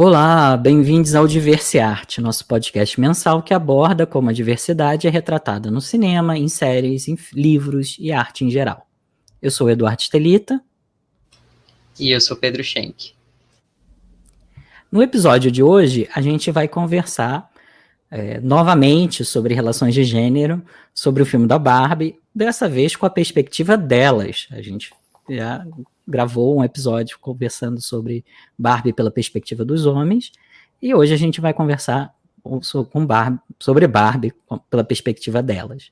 Olá, bem-vindos ao Diversearte, nosso podcast mensal que aborda como a diversidade é retratada no cinema, em séries, em livros e arte em geral. Eu sou Eduardo Stelita. E eu sou Pedro Schenck. No episódio de hoje, a gente vai conversar novamente sobre relações de gênero, sobre o filme da Barbie, dessa vez com a perspectiva delas. A gente já gravou um episódio conversando sobre Barbie pela perspectiva dos homens, e hoje a gente vai conversar sobre Barbie pela perspectiva delas.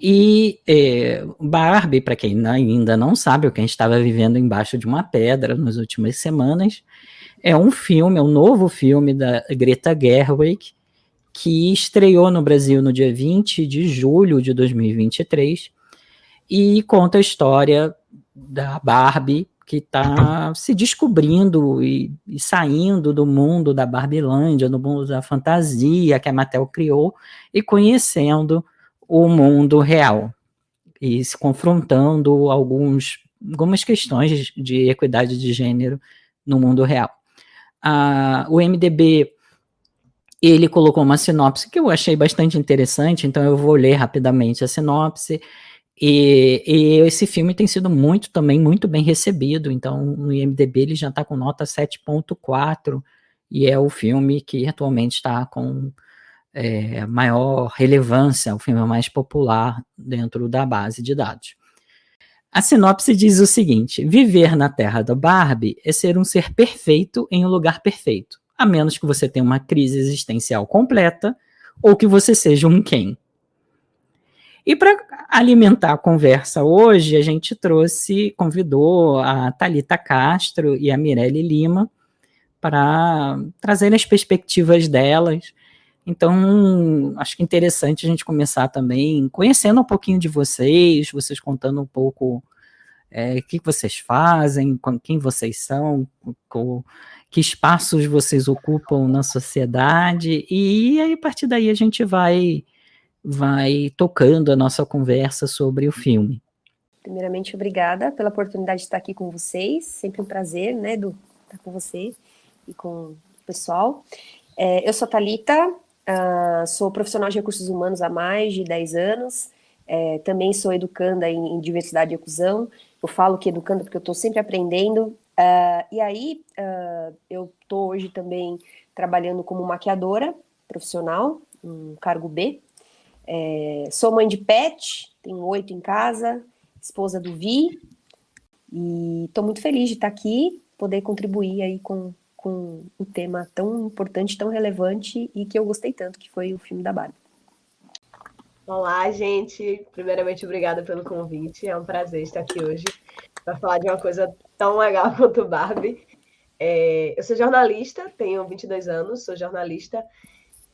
E Barbie, para quem ainda não sabe, o que a gente estava vivendo embaixo de uma pedra nas últimas semanas, é um novo filme da Greta Gerwig, que estreou no Brasil no dia 20 de julho de 2023 e conta a história da Barbie, que está se descobrindo e saindo do mundo da Barbilândia, do mundo da fantasia que a Mattel criou, e conhecendo o mundo real, e se confrontando algumas questões de equidade de gênero no mundo real. O MDB, ele colocou uma sinopse que eu achei bastante interessante, então eu vou ler rapidamente a sinopse. E esse filme tem sido muito bem recebido, então no IMDb ele já está com nota 7.4, e é o filme que atualmente está com maior relevância, o filme mais popular dentro da base de dados. A sinopse diz o seguinte: viver na terra da Barbie é ser um ser perfeito em um lugar perfeito, a menos que você tenha uma crise existencial completa ou que você seja um Ken. E para alimentar a conversa hoje, a gente convidou a Thalita Castro e a Mirelle Lima para trazerem as perspectivas delas. Então, acho que é interessante a gente começar também conhecendo um pouquinho de vocês contando um pouco o que vocês fazem, quem vocês são, que espaços vocês ocupam na sociedade, e aí a partir daí a gente vai tocando a nossa conversa sobre o filme. Primeiramente, obrigada pela oportunidade de estar aqui com vocês. Sempre um prazer, né, Edu, estar com você e com o pessoal. Eu sou a Thalita, sou profissional de recursos humanos há mais de 10 anos. Também sou educanda em diversidade e inclusão. Eu falo que educanda porque eu estou sempre aprendendo. E aí, eu estou hoje também trabalhando como maquiadora profissional, um cargo B. Sou mãe de pet, tenho 8 em casa, esposa do Vi, e estou muito feliz de estar aqui, poder contribuir aí com um tema tão importante, tão relevante e que eu gostei tanto, que foi o filme da Barbie. Olá, gente. Primeiramente, obrigada pelo convite. É um prazer estar aqui hoje para falar de uma coisa tão legal quanto Barbie. Eu sou jornalista, tenho 22 anos, sou jornalista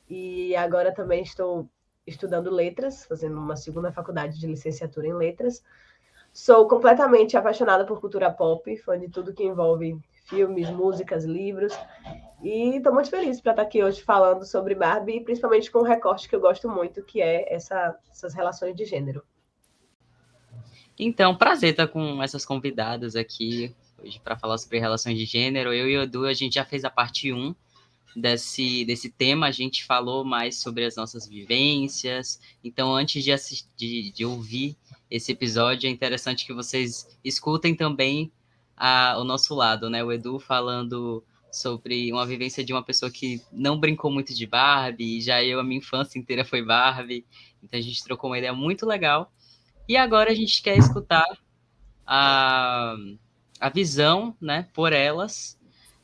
e agora também estou estudando letras, fazendo uma segunda faculdade de licenciatura em letras. Sou completamente apaixonada por cultura pop, fã de tudo que envolve filmes, músicas, livros. E estou muito feliz para estar aqui hoje falando sobre Barbie, principalmente com um recorte que eu gosto muito, que é essas relações de gênero. Então, prazer estar com essas convidadas aqui hoje para falar sobre relações de gênero. Eu e o Edu, a gente já fez a parte 1 desse tema, a gente falou mais sobre as nossas vivências. Então, antes de ouvir esse episódio, é interessante que vocês escutem também o nosso lado, né? O Edu falando sobre uma vivência de uma pessoa que não brincou muito de Barbie, e já a minha infância inteira foi Barbie, então a gente trocou uma ideia muito legal. E agora a gente quer escutar a visão, né, por elas,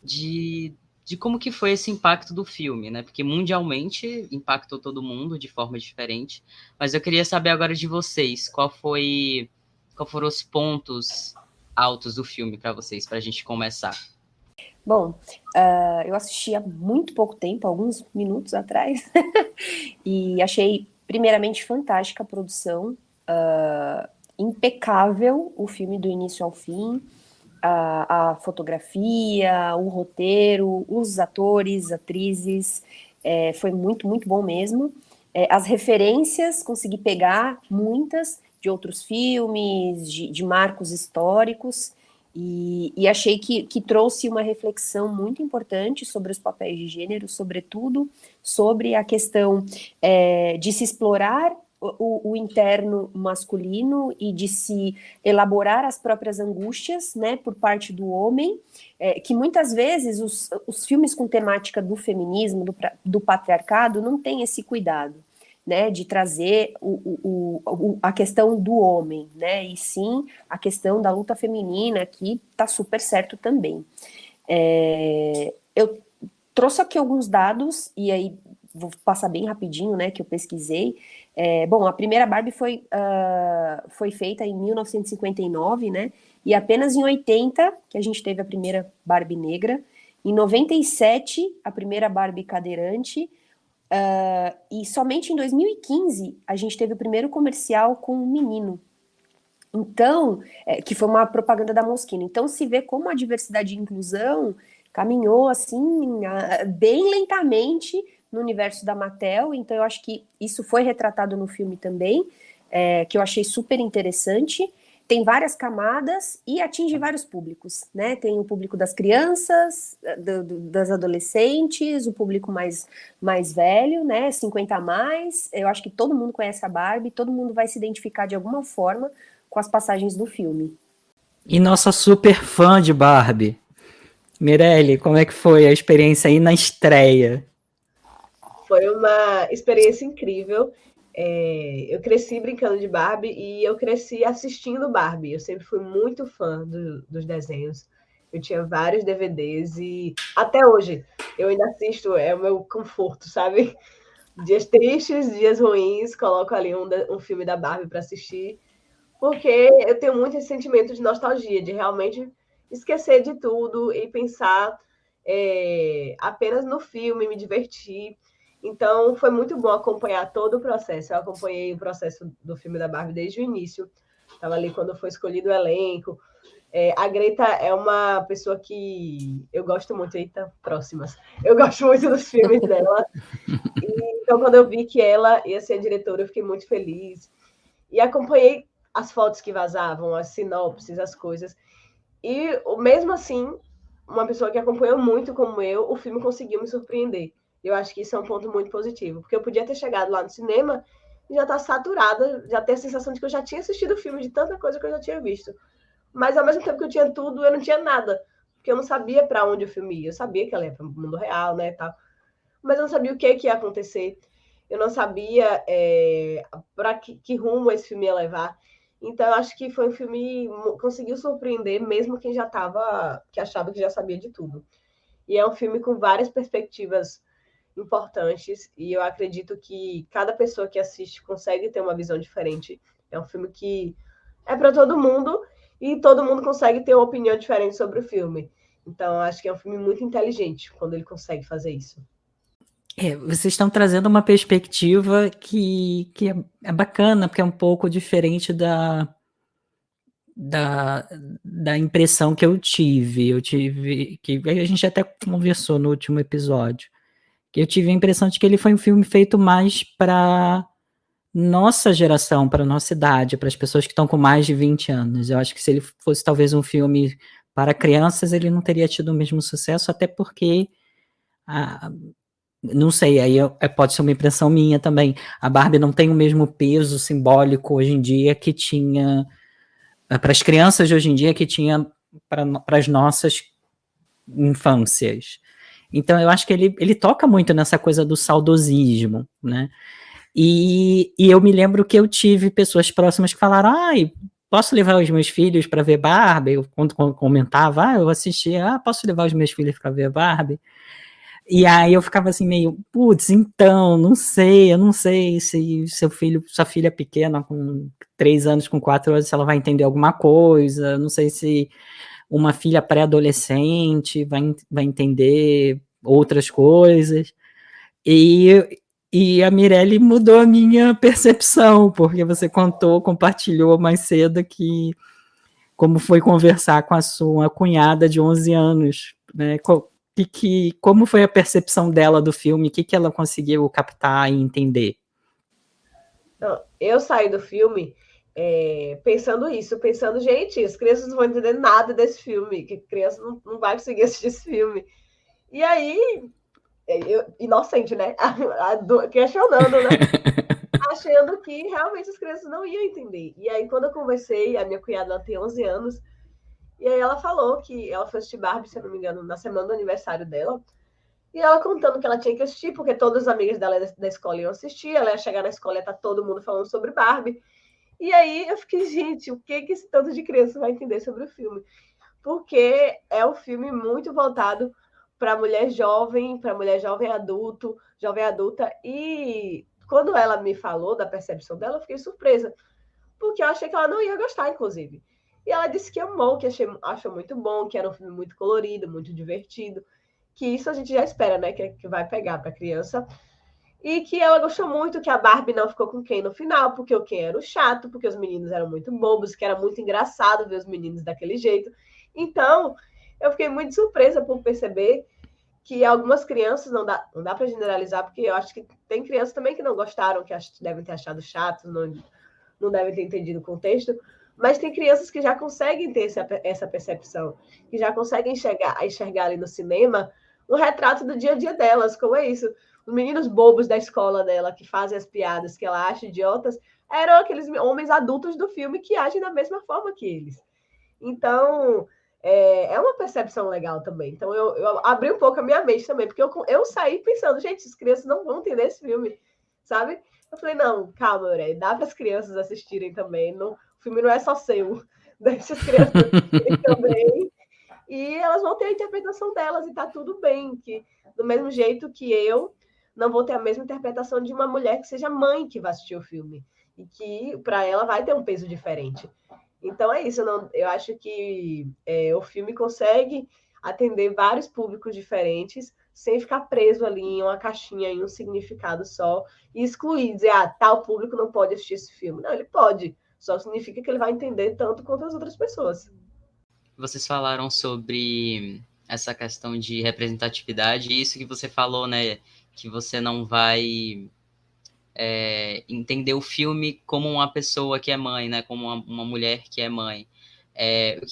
de como que foi esse impacto do filme, né? Porque mundialmente impactou todo mundo de forma diferente. Mas eu queria saber agora de vocês, qual foram os pontos altos do filme para vocês, para a gente começar. Bom, eu assisti há muito pouco tempo, alguns minutos atrás, e achei primeiramente fantástica a produção, impecável o filme do início ao fim, a fotografia, o roteiro, os atores, atrizes, foi muito, muito bom mesmo. As referências, consegui pegar muitas de outros filmes, de marcos históricos, E achei que trouxe uma reflexão muito importante sobre os papéis de gênero, sobretudo sobre a questão de se explorar o interno masculino e de se elaborar as próprias angústias, né, por parte do homem, que muitas vezes os filmes com temática do feminismo, do patriarcado, não têm esse cuidado, né, de trazer a questão do homem, né, e sim a questão da luta feminina, que está super certo também. Eu trouxe aqui alguns dados, e aí vou passar bem rapidinho, né, que eu pesquisei. Bom, a primeira Barbie foi feita em 1959, né, e apenas em 80 que a gente teve a primeira Barbie negra, em 97 a primeira Barbie cadeirante, e somente em 2015 a gente teve o primeiro comercial com um menino. Então, que foi uma propaganda da Moschino. Então, se vê como a diversidade e inclusão caminhou, assim, bem lentamente no universo da Mattel. Então, eu acho que isso foi retratado no filme também, que eu achei super interessante. Tem várias camadas e atinge vários públicos, né? Tem o público das crianças, das adolescentes, o público mais velho, né? 50 a mais. Eu acho que todo mundo conhece a Barbie, todo mundo vai se identificar de alguma forma com as passagens do filme. E nossa super fã de Barbie, Mirelle, como é que foi a experiência aí na estreia? Foi uma experiência incrível. Eu cresci brincando de Barbie e eu cresci assistindo Barbie. Eu sempre fui muito fã dos desenhos. Eu tinha vários DVDs e até hoje eu ainda assisto, é o meu conforto, sabe? Dias tristes, dias ruins, coloco ali um filme da Barbie para assistir, porque eu tenho muito esse sentimento de nostalgia, de realmente esquecer de tudo e pensar apenas no filme, me divertir. Então, foi muito bom acompanhar todo o processo. Eu acompanhei o processo do filme da Barbie desde o início. Estava ali quando foi escolhido o elenco. A Greta é uma pessoa que eu gosto muito. Eita, próximas. Eu gosto muito dos filmes dela. Então, quando eu vi que ela ia ser a diretora, eu fiquei muito feliz. E acompanhei as fotos que vazavam, as sinopses, as coisas. E, mesmo assim, uma pessoa que acompanhou muito como eu, o filme conseguiu me surpreender. Eu acho que isso é um ponto muito positivo, porque eu podia ter chegado lá no cinema e já estar saturada, já ter a sensação de que eu já tinha assistido o filme, de tanta coisa que eu já tinha visto. Mas, ao mesmo tempo que eu tinha tudo, eu não tinha nada, porque eu não sabia para onde o filme ia. Eu sabia que ela ia para o mundo real, né, tal, mas eu não sabia o que ia acontecer. Eu não sabia para que rumo esse filme ia levar. Então, eu acho que foi um filme que conseguiu surpreender, mesmo quem que achava que já sabia de tudo. E é um filme com várias perspectivas importantes, e eu acredito que cada pessoa que assiste consegue ter uma visão diferente. É um filme que é para todo mundo, e todo mundo consegue ter uma opinião diferente sobre o filme. Então, acho que é um filme muito inteligente quando ele consegue fazer isso. Vocês estão trazendo uma perspectiva que é bacana, porque é um pouco diferente da impressão que eu tive. Que a gente até conversou no último episódio, que eu tive a impressão de que ele foi um filme feito mais para nossa geração, para nossa idade, para as pessoas que estão com mais de 20 anos. Eu acho que se ele fosse talvez um filme para crianças, ele não teria tido o mesmo sucesso, até porque não sei, aí pode ser uma impressão minha também. A Barbie não tem o mesmo peso simbólico hoje em dia que tinha para as crianças de hoje em dia que tinha para as nossas infâncias. Então eu acho que ele toca muito nessa coisa do saudosismo, né? E eu me lembro que eu tive pessoas próximas que falaram: posso levar os meus filhos para ver Barbie? Eu, quando comentava, eu assistia, posso levar os meus filhos para ver Barbie? E aí eu ficava assim meio, putz, então, eu não sei se sua filha pequena, com 3 anos, com 4 anos, se ela vai entender alguma coisa, não sei se uma filha pré-adolescente vai entender outras coisas. E a Mirelle mudou a minha percepção, porque você compartilhou mais cedo como foi conversar com a sua cunhada de 11 anos, né? Como foi a percepção dela do filme? O que ela conseguiu captar e entender? Eu saí do filme pensando, gente, as crianças não vão entender nada desse filme, que criança não vai conseguir assistir esse filme. E aí, inocente, né? Questionando, né? Achando que realmente as crianças não iam entender. E aí, quando eu conversei, a minha cunhada, ela tem 11 anos, e aí ela falou que ela foi assistir Barbie, se eu não me engano, na semana do aniversário dela, e ela contando que ela tinha que assistir, porque todas as amigas dela da escola iam assistir, ela ia chegar na escola e ia estar todo mundo falando sobre Barbie. E aí eu fiquei, gente, o que esse tanto de criança vai entender sobre o filme? Porque é um filme muito voltado para mulher jovem jovem adulta, e quando ela me falou da percepção dela, eu fiquei surpresa, porque eu achei que ela não ia gostar, inclusive. E ela disse que amou, que achou muito bom, que era um filme muito colorido, muito divertido, que isso a gente já espera, né, que vai pegar para a criança. E que ela gostou muito que a Barbie não ficou com o Ken no final, porque o Ken era o chato, porque os meninos eram muito bobos, que era muito engraçado ver os meninos daquele jeito. Então, eu fiquei muito surpresa por perceber que algumas crianças, não dá para generalizar, porque eu acho que tem crianças também que não gostaram, que devem ter achado chato, não devem ter entendido o contexto, mas tem crianças que já conseguem ter essa percepção, que já conseguem enxergar ali no cinema um retrato do dia a dia delas, como é isso. Os meninos bobos da escola dela, que fazem as piadas que ela acha idiotas, eram aqueles homens adultos do filme que agem da mesma forma que eles. Então, é uma percepção legal também. Então, eu abri um pouco a minha mente também, porque eu saí pensando, gente, as crianças não vão entender esse filme, sabe? Eu falei, não, calma, Aurélia, dá para as crianças assistirem também. O filme não é só seu, deixa as crianças assistirem também. E elas vão ter a interpretação delas, e tá tudo bem, que do mesmo jeito que eu não vou ter a mesma interpretação de uma mulher que seja mãe que vai assistir o filme, e que para ela vai ter um peso diferente. Então é isso, eu acho que o filme consegue atender vários públicos diferentes, sem ficar preso ali em uma caixinha, em um significado só, e excluir, dizer, tal público não pode assistir esse filme. Não, ele pode, só significa que ele vai entender tanto quanto as outras pessoas. Vocês falaram sobre essa questão de representatividade, e isso que você falou, né, que você não vai entender o filme como uma pessoa que é mãe, né, como uma mulher que é mãe. O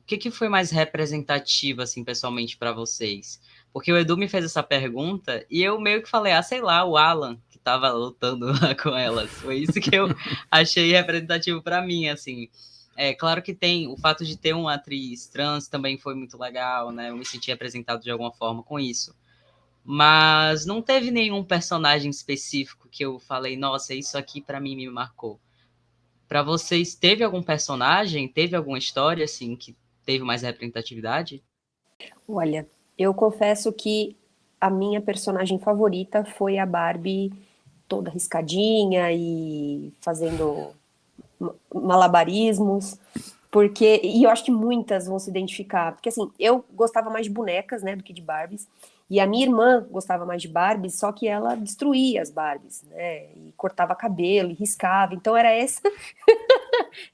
que foi mais representativo, assim, pessoalmente para vocês? Porque o Edu me fez essa pergunta e eu meio que falei, sei lá, o Alan, que tava lutando lá com elas. Foi isso que eu achei representativo para mim, assim. Claro que tem o fato de ter uma atriz trans também foi muito legal, né? Eu me senti representado de alguma forma com isso. Mas não teve nenhum personagem específico que eu falei, nossa, isso aqui para mim me marcou. Para vocês, teve algum personagem, teve alguma história, assim, que teve mais representatividade? Olha, eu confesso que a minha personagem favorita foi a Barbie toda riscadinha e fazendo malabarismos, e eu acho que muitas vão se identificar, porque assim, eu gostava mais de bonecas, né, do que de Barbies, e a minha irmã gostava mais de Barbies, só que ela destruía as Barbies, né, e cortava cabelo, e riscava, então era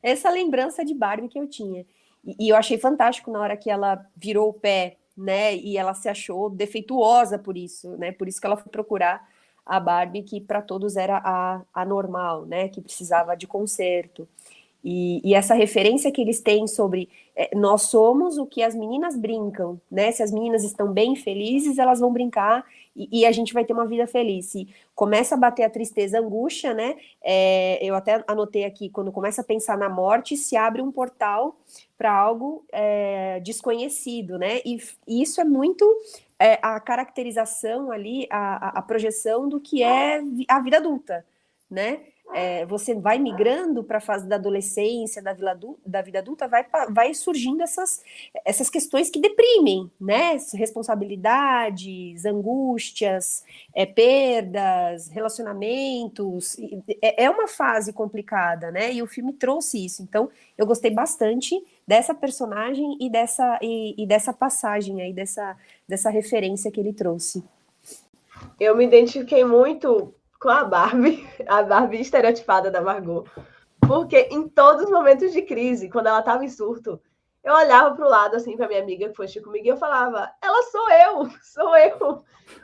essa lembrança de Barbie que eu tinha, e eu achei fantástico na hora que ela virou o pé, né, e ela se achou defeituosa por isso, né, por isso que ela foi procurar a Barbie que para todos era a normal, né, que precisava de conserto. E essa referência que eles têm sobre nós somos o que as meninas brincam, né? Se as meninas estão bem felizes, elas vão brincar e a gente vai ter uma vida feliz. Se começa a bater a tristeza, a angústia, né? Eu até anotei aqui, quando começa a pensar na morte, se abre um portal para algo desconhecido, né? E isso é muito a caracterização ali, a projeção do que é a vida adulta, né? Você vai migrando para a fase da adolescência, da vida adulta, vai surgindo essas questões que deprimem, né? Responsabilidades, angústias, perdas, relacionamentos. É uma fase complicada, né? E o filme trouxe isso. Então, eu gostei bastante dessa personagem e dessa passagem aí, dessa referência que ele trouxe. Eu me identifiquei muito com a Barbie estereotipada da Margot, porque em todos os momentos de crise, quando ela estava em surto, eu olhava para o lado, assim, para minha amiga que foi assistir comigo, e eu falava, ela sou eu,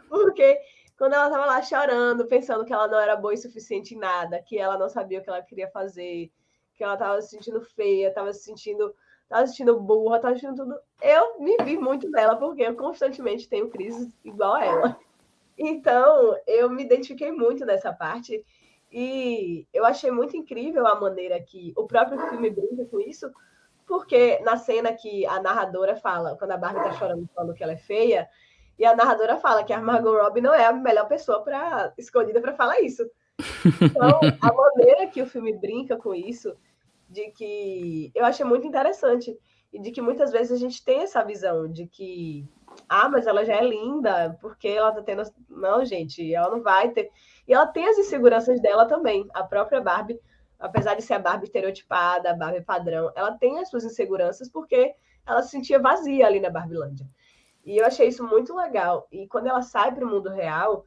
porque quando ela estava lá chorando, pensando que ela não era boa o suficiente em nada, que ela não sabia o que ela queria fazer, que ela tava se sentindo feia, tava se sentindo burra, tava sentindo tudo. Eu me vi muito nela, porque eu constantemente tenho crises igual a ela. Então, eu me identifiquei muito nessa parte e eu achei muito incrível a maneira que o próprio filme brinca com isso, porque na cena que a narradora fala, quando a Barbie tá chorando falando que ela é feia, e a narradora fala que a Margot Robbie não é a melhor pessoa escolhida para falar isso. Então, a maneira que o filme brinca com isso, de que eu achei muito interessante, e de que muitas vezes a gente tem essa visão de que, mas ela já é linda, porque ela tá tendo. Não, gente, ela não vai ter. E ela tem as inseguranças dela também. A própria Barbie, apesar de ser a Barbie estereotipada, a Barbie padrão, ela tem as suas inseguranças porque ela se sentia vazia ali na Barbilândia. E eu achei isso muito legal. E quando ela sai para o mundo real,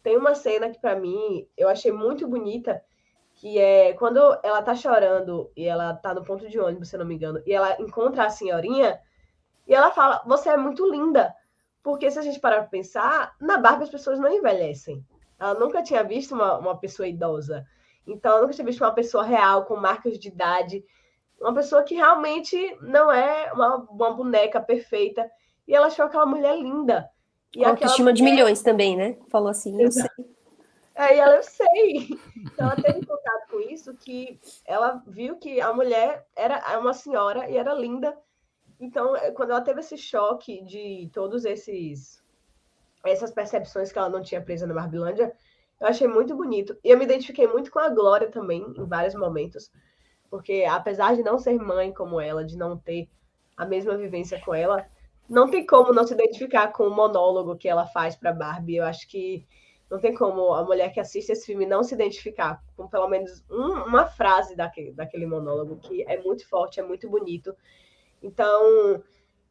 tem uma cena que, para mim, eu achei muito bonita, que é quando ela tá chorando e ela tá no ponto de ônibus, se eu não me engano, e ela encontra a senhorinha e ela fala, você é muito linda. Porque se a gente parar para pensar, na Barbie as pessoas não envelhecem. Ela nunca tinha visto uma pessoa idosa. Então, ela nunca tinha visto uma pessoa real, com marcas de idade. Uma pessoa que realmente não é uma boneca perfeita. E ela achou aquela mulher linda. E autoestima de milhões também, né? Falou assim, eu sei. E ela, eu sei. Então, ela teve contato com isso, que ela viu que a mulher era uma senhora e era linda. Então, quando ela teve esse choque de todos essas percepções que ela não tinha presa na Barbilândia, eu achei muito bonito. E eu me identifiquei muito com a Glória também, em vários momentos, porque apesar de não ser mãe como ela, de não ter a mesma vivência com ela, não tem como não se identificar com o monólogo que ela faz para Barbie. Eu acho que não tem como a mulher que assiste esse filme não se identificar com pelo menos uma frase daquele monólogo, que é muito forte, é muito bonito. Então,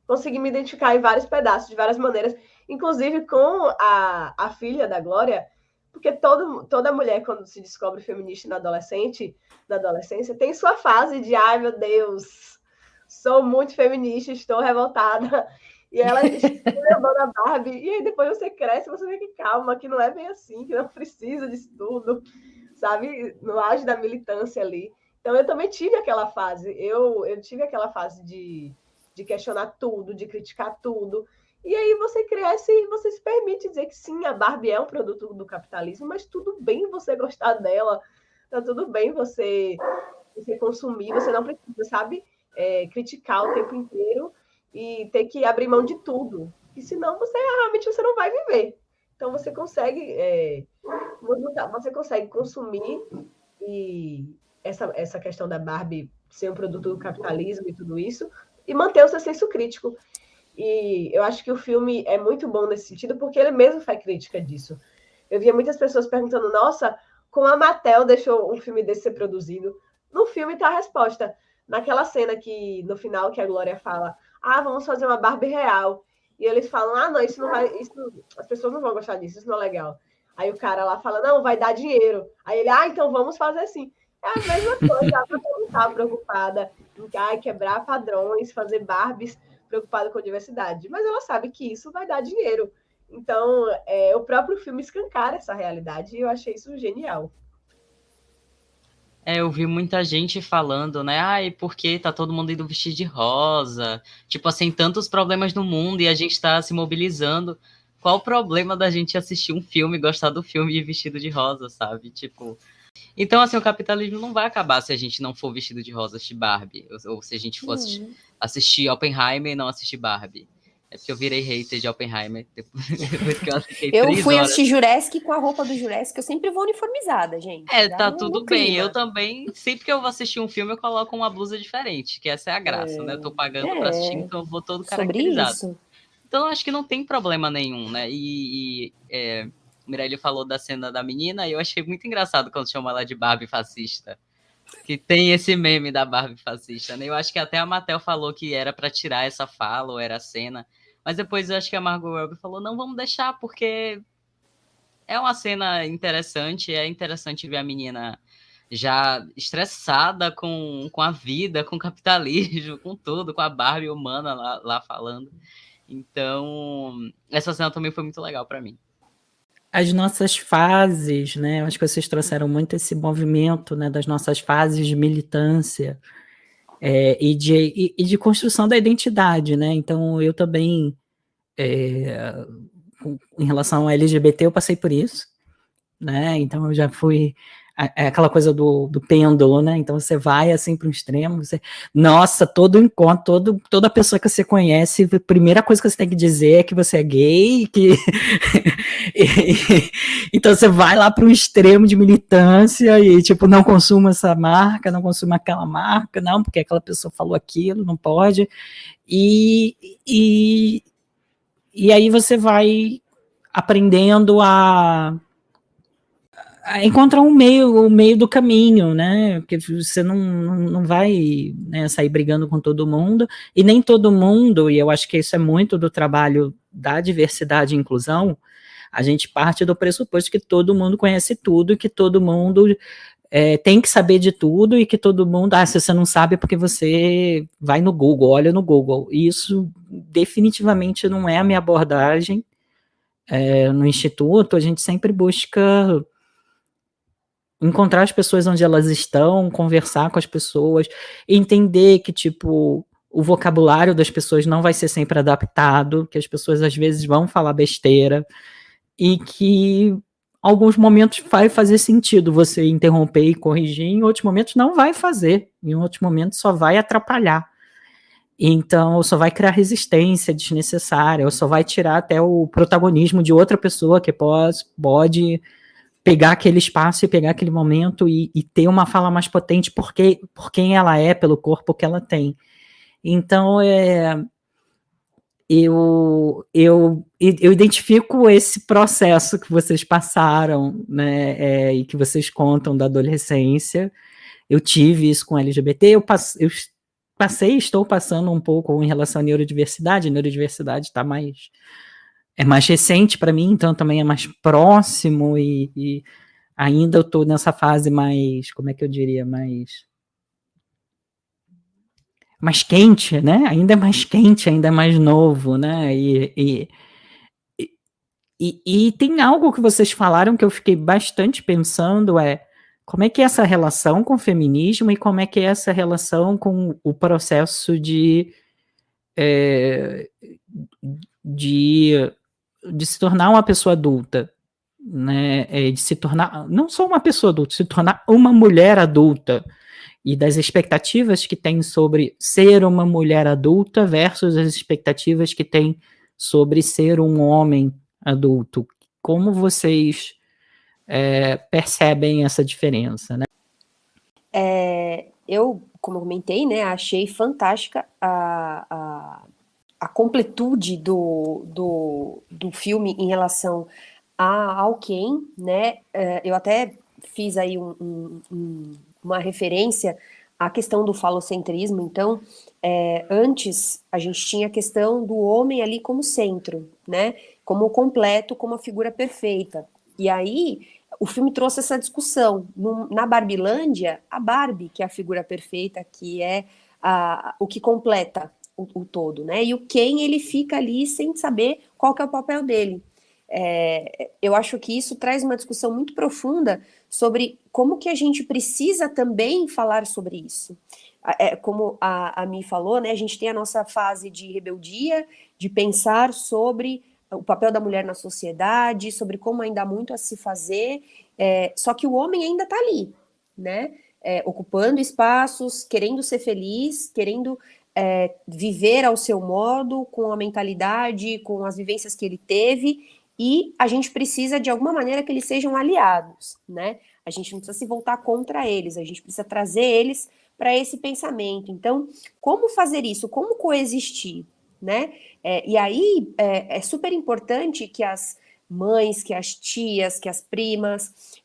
consegui me identificar em vários pedaços, de várias maneiras, inclusive com a filha da Glória, porque toda mulher, quando se descobre feminista na adolescência, tem sua fase de, ai meu Deus, sou muito feminista, estou revoltada. E ela levando a Barbie, e aí depois você cresce, você vê que calma, que não é bem assim, que não precisa disso tudo, sabe? No auge da militância ali. Então, eu também tive aquela fase. Eu tive aquela fase de questionar tudo, de criticar tudo. E aí você cresce e você se permite dizer que sim, a Barbie é um produto do capitalismo, mas tudo bem você gostar dela, tá tudo bem você consumir, você não precisa, sabe, criticar o tempo inteiro e ter que abrir mão de tudo. E senão realmente você não vai viver. Então você consegue consumir e essa questão da Barbie ser um produto do capitalismo e tudo isso, e manter o seu senso crítico. E eu acho que o filme é muito bom nesse sentido, porque ele mesmo faz crítica disso. Eu via muitas pessoas perguntando, nossa, como a Mattel deixou um filme desse ser produzido? No filme está a resposta. Naquela cena que, no final, que a Glória fala, vamos fazer uma Barbie real. E eles falam, não, isso não vai, as pessoas não vão gostar disso, isso não é legal. Aí o cara lá fala, não, vai dar dinheiro. Aí ele, então vamos fazer assim. É a mesma coisa, a pessoa não está preocupada em quebrar padrões, fazer Barbies, preocupada com a diversidade. Mas ela sabe que isso vai dar dinheiro. Então, o próprio filme escancara essa realidade e eu achei isso genial. Eu vi muita gente falando, né? Por que tá todo mundo indo vestir de rosa? Tipo assim, tantos problemas no mundo e a gente tá se mobilizando. Qual o problema da gente assistir um filme, gostar do filme e ir vestido de rosa, sabe? Tipo... Então, assim, o capitalismo não vai acabar se a gente não for vestido de rosa assistir Barbie. Ou se a gente for assistir Oppenheimer e não assistir Barbie. É porque eu virei hater de Oppenheimer depois que eu assisti 3 horas. Eu fui assistir Jurassic com a roupa do Jurassic, eu sempre vou uniformizada, gente. Tá tudo bem. Eu também, sempre que eu vou assistir um filme, eu coloco uma blusa diferente, que essa é a graça, né? Eu tô pagando pra assistir, então eu vou todo caracterizado. Sobre isso. Então, eu acho que não tem problema nenhum, né? O Mirelle falou da cena da menina, e eu achei muito engraçado quando chamou ela de Barbie fascista. Que tem esse meme da Barbie fascista, né? Eu acho que até a Mattel falou que era pra tirar essa fala, ou era a cena. Mas depois eu acho que a Margot Robbie falou, não, vamos deixar, porque é uma cena interessante, é interessante ver a menina já estressada com a vida, com o capitalismo, com tudo, com a Barbie humana lá falando. Então, essa cena também foi muito legal pra mim. as nossas fases, né? Eu acho que vocês trouxeram muito esse movimento, né, das nossas fases de militância e de construção da identidade, né? Então, eu também, em relação ao LGBT, eu passei por isso, né? Então, eu já fui aquela coisa do pêndulo, né? Então você vai assim para um extremo, nossa, todo encontro, toda pessoa que você conhece, a primeira coisa que você tem que dizer é que você é gay, que então você vai lá para um extremo de militância e tipo, não consuma essa marca, não consuma aquela marca, não, porque aquela pessoa falou aquilo, não pode. E, e, e aí você vai aprendendo a encontrar o meio do caminho, né? Porque você não vai, né, sair brigando com todo mundo, e nem todo mundo, e eu acho que isso é muito do trabalho da diversidade e inclusão, a gente parte do pressuposto que todo mundo conhece tudo, que todo mundo tem que saber de tudo, e que todo mundo, se você não sabe é porque você vai no Google, olha no Google. E isso definitivamente não é a minha abordagem. No Instituto, a gente sempre busca encontrar as pessoas onde elas estão, conversar com as pessoas, entender que, tipo, o vocabulário das pessoas não vai ser sempre adaptado, que as pessoas às vezes vão falar besteira, e que alguns momentos vai fazer sentido você interromper e corrigir, em outros momentos não vai fazer, em outros momentos só vai atrapalhar. Então, só vai criar resistência desnecessária, ou só vai tirar até o protagonismo de outra pessoa que pode pegar aquele espaço e pegar aquele momento e ter uma fala mais potente por quem ela é, pelo corpo que ela tem. Então, eu identifico esse processo que vocês passaram, né, e que vocês contam da adolescência. Eu tive isso com LGBT, eu estou passando um pouco em relação à neurodiversidade. A neurodiversidade é mais recente para mim, então também é mais próximo, e ainda eu estou nessa fase mais, como é que eu diria, mais quente, né? Ainda é mais quente, ainda é mais novo, né? E tem algo que vocês falaram que eu fiquei bastante pensando, como é que é essa relação com o feminismo e como é que é essa relação com o processo de se tornar uma pessoa adulta, né? De se tornar, não só uma pessoa adulta, se tornar uma mulher adulta, e das expectativas que tem sobre ser uma mulher adulta versus as expectativas que tem sobre ser um homem adulto. Como vocês percebem essa diferença, né? Eu, como eu comentei, né, achei fantástica a completude do filme em relação ao Ken, né? Eu até fiz aí uma referência à questão do falocentrismo. Então, antes a gente tinha a questão do homem ali como centro, né? Como o completo, como a figura perfeita. E aí o filme trouxe essa discussão. Na Barbilândia, a Barbie, que é a figura perfeita, que é o que completa o todo, né? E o Ken, ele fica ali sem saber qual que é o papel dele. Eu acho que isso traz uma discussão muito profunda sobre como que a gente precisa também falar sobre isso. Como a Mi falou, né, a gente tem a nossa fase de rebeldia, de pensar sobre o papel da mulher na sociedade, sobre como ainda há muito a se fazer, só que o homem ainda está ali, né, ocupando espaços, querendo ser feliz, querendo viver ao seu modo, com a mentalidade, com as vivências que ele teve, e a gente precisa, de alguma maneira, que eles sejam aliados, né? A gente não precisa se voltar contra eles, a gente precisa trazer eles para esse pensamento. Então, como fazer isso? Como coexistir, né? E aí, é super importante que as mães, que as tias, que as primas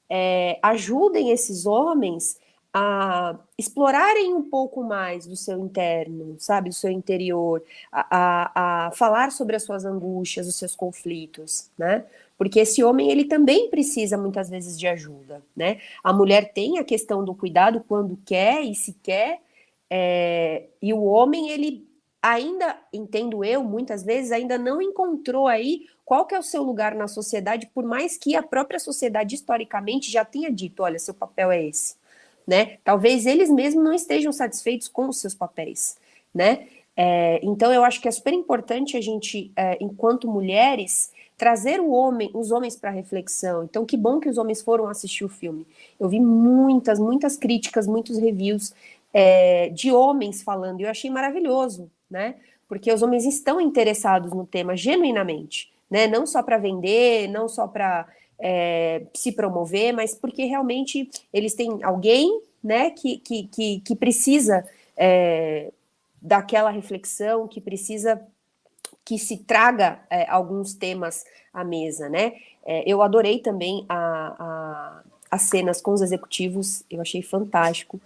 ajudem esses homens a explorarem um pouco mais do seu interno, sabe, do seu interior, a falar sobre as suas angústias, os seus conflitos, né? Porque esse homem, ele também precisa muitas vezes de ajuda, né? A mulher tem a questão do cuidado quando quer e se quer, e o homem, ele ainda, entendo eu, muitas vezes, ainda não encontrou aí qual que é o seu lugar na sociedade, por mais que a própria sociedade, historicamente, já tenha dito, olha, seu papel é esse, né? Talvez eles mesmos não estejam satisfeitos com os seus papéis, né? Então, eu acho que é super importante a gente, enquanto mulheres, trazer os homens para reflexão. Então, que bom que os homens foram assistir o filme. Eu vi muitas críticas, muitos reviews de homens falando, e eu achei maravilhoso, né? Porque os homens estão interessados no tema genuinamente, né? Não só para vender, não só para se promover, mas porque realmente eles têm alguém, né, que precisa daquela reflexão, que precisa que se traga alguns temas à mesa, né? Eu adorei também as cenas com os executivos, eu achei fantástico,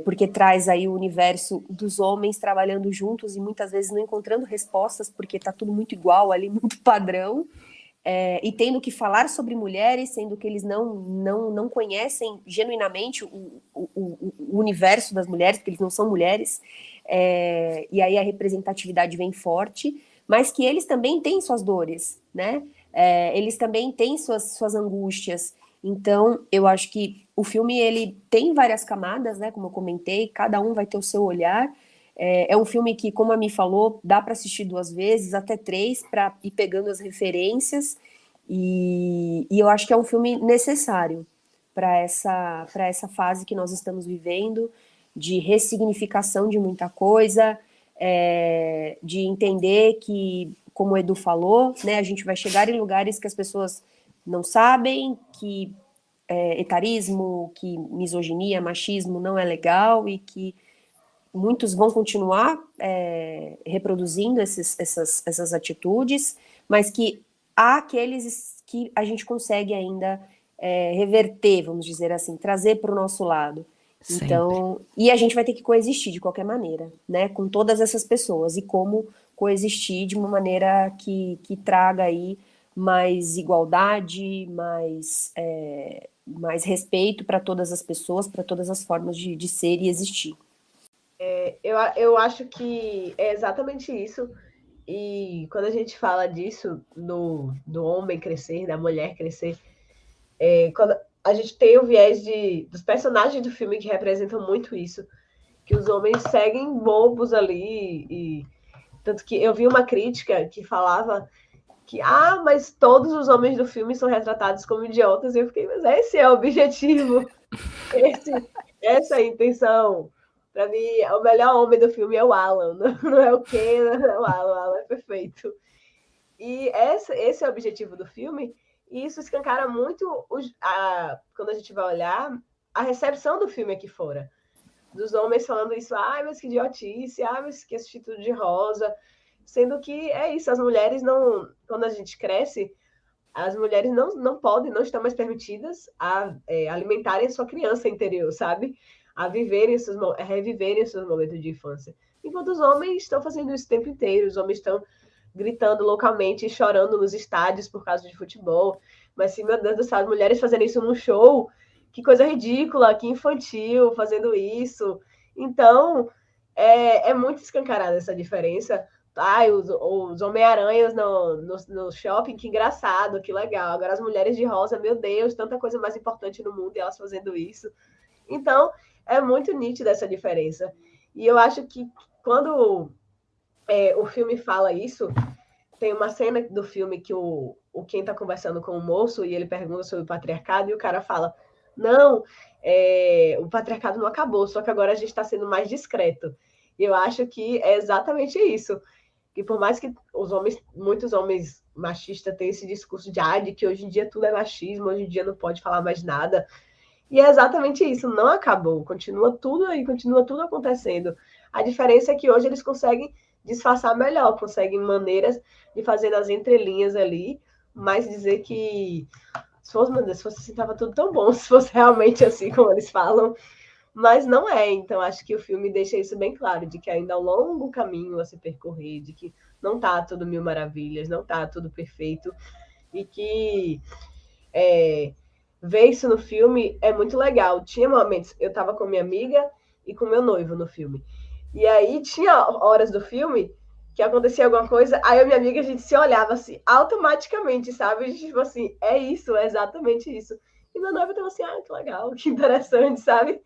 porque traz aí o universo dos homens trabalhando juntos e muitas vezes não encontrando respostas, porque está tudo muito igual ali, muito padrão, e tendo que falar sobre mulheres, sendo que eles não conhecem genuinamente o universo das mulheres, porque eles não são mulheres, e aí a representatividade vem forte, mas que eles também têm suas dores, né? Eles também têm suas angústias. Então, eu acho que o filme ele tem várias camadas, né? Como eu comentei, cada um vai ter o seu olhar. É um filme que, como a Mi falou, dá para assistir 2 vezes, até 3, para ir pegando as referências. E eu acho que é um filme necessário para essa fase que nós estamos vivendo, de ressignificação de muita coisa, de entender que, como o Edu falou, né, a gente vai chegar em lugares que as pessoas não sabem, que etarismo, que misoginia, machismo não é legal e que muitos vão continuar reproduzindo essas atitudes, mas que há aqueles que a gente consegue ainda reverter, vamos dizer assim, trazer para o nosso lado. Então, e a gente vai ter que coexistir de qualquer maneira, né, com todas essas pessoas, e como coexistir de uma maneira que traga aí mais igualdade, mais respeito para todas as pessoas, para todas as formas de ser e existir. Eu acho que é exatamente isso. E quando a gente fala disso, do homem crescer, da mulher crescer, quando a gente tem o viés dos personagens do filme que representam muito isso, que os homens seguem bobos ali, tanto que eu vi uma crítica que falava que, mas todos os homens do filme são retratados como idiotas, e eu fiquei, mas esse é o objetivo, essa é a intenção. Para mim, o melhor homem do filme é o Alan, não é o Ken, não é o Alan é perfeito. E esse é o objetivo do filme, e isso escancara muito, quando a gente vai olhar, a recepção do filme aqui fora. Dos homens falando isso, mas que idiotice, mas que esse título de rosa. Sendo que é isso, as mulheres não... Quando a gente cresce, as mulheres não podem, não estão mais permitidas a alimentarem a sua criança interior, sabe? A reviverem os seus momentos de infância. Enquanto os homens estão fazendo isso o tempo inteiro, os homens estão gritando loucamente e chorando nos estádios por causa de futebol. Mas, sim, meu Deus do céu, as mulheres fazendo isso num show, que coisa ridícula, que infantil, fazendo isso. Então, é muito escancarada essa diferença. Os Homem-Aranhas no shopping, que engraçado, que legal. Agora as mulheres de rosa, meu Deus, tanta coisa mais importante no mundo e elas fazendo isso. Então, é muito nítida essa diferença. E eu acho que quando o filme fala isso, tem uma cena do filme que o Ken tá conversando com o moço e ele pergunta sobre o patriarcado e o cara fala, não, o patriarcado não acabou, só que agora a gente está sendo mais discreto. E eu acho que é exatamente isso. Que por mais que muitos homens machistas tenham esse discurso de que hoje em dia tudo é machismo, hoje em dia não pode falar mais nada. E é exatamente isso, não acabou, continua tudo aí, continua tudo acontecendo. A diferença é que hoje eles conseguem disfarçar melhor, conseguem maneiras de fazer nas entrelinhas ali, mas dizer que se fosse assim, tava tudo tão bom, se fosse realmente assim como eles falam, mas não é. Então acho que o filme deixa isso bem claro, de que ainda há um longo caminho a se percorrer, de que não tá tudo mil maravilhas, não tá tudo perfeito, e que ver isso no filme é muito legal. Tinha momentos, eu tava com minha amiga e com meu noivo no filme, E aí tinha horas do filme que acontecia alguma coisa, aí eu e minha amiga, a gente se olhava assim, automaticamente, sabe? A gente, tipo assim, é isso, é exatamente isso. E meu noivo tava assim, que legal, que interessante, sabe?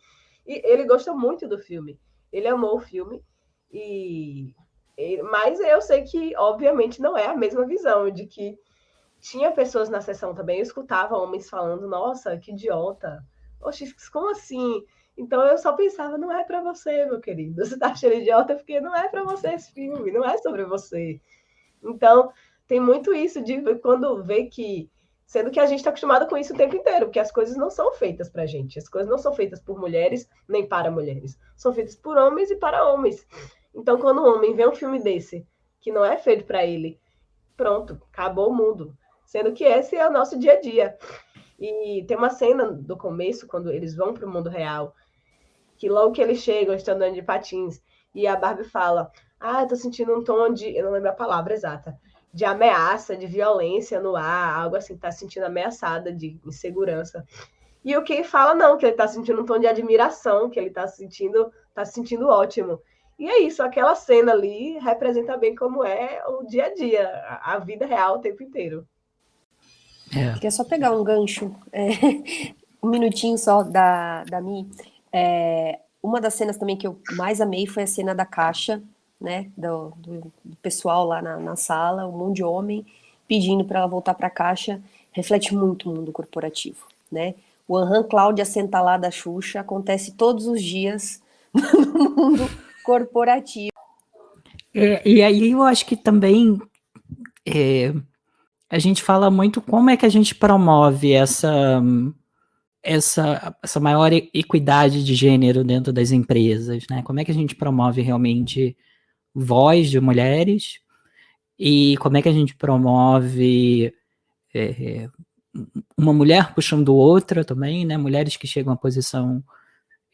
E ele gostou muito do filme. Ele amou o filme. Mas eu sei que, obviamente, não é a mesma visão de que tinha pessoas na sessão também, eu escutava homens falando, nossa, que idiota. Oxi, como assim? Então eu só pensava, não é para você, meu querido. Você tá achando idiota porque não é para você esse filme, não é sobre você. Então, tem muito isso de quando vê que, sendo que a gente está acostumado com isso o tempo inteiro, porque as coisas não são feitas pra gente, as coisas não são feitas por mulheres nem para mulheres, são feitas por homens e para homens. Então, quando um homem vê um filme desse, que não é feito para ele, pronto, acabou o mundo. Sendo que esse é o nosso dia a dia. E tem uma cena do começo, quando eles vão para o mundo real, que logo que eles chegam, estão andando de patins, e a Barbie fala, tô sentindo um tom de, eu não lembro a palavra exata, de ameaça, de violência no ar, algo assim, tá se sentindo ameaçada, de insegurança. E o Ken fala não, que ele tá sentindo um tom de admiração, que ele tá se sentindo ótimo. E é isso, aquela cena ali representa bem como é o dia a dia, a vida real o tempo inteiro. Queria só pegar um gancho, um minutinho só da Mi. Uma das cenas também que eu mais amei foi a cena da caixa, né, do pessoal lá na sala, um monte de homem pedindo para ela voltar para a caixa, reflete muito o mundo corporativo, né? O Aham Cláudia senta lá da Xuxa acontece todos os dias no mundo corporativo. E aí eu acho que também a gente fala muito como é que a gente promove essa maior equidade de gênero dentro das empresas, né? Como é que a gente promove realmente voz de mulheres e como é que a gente promove uma mulher puxando outra também, né? Mulheres que chegam à posição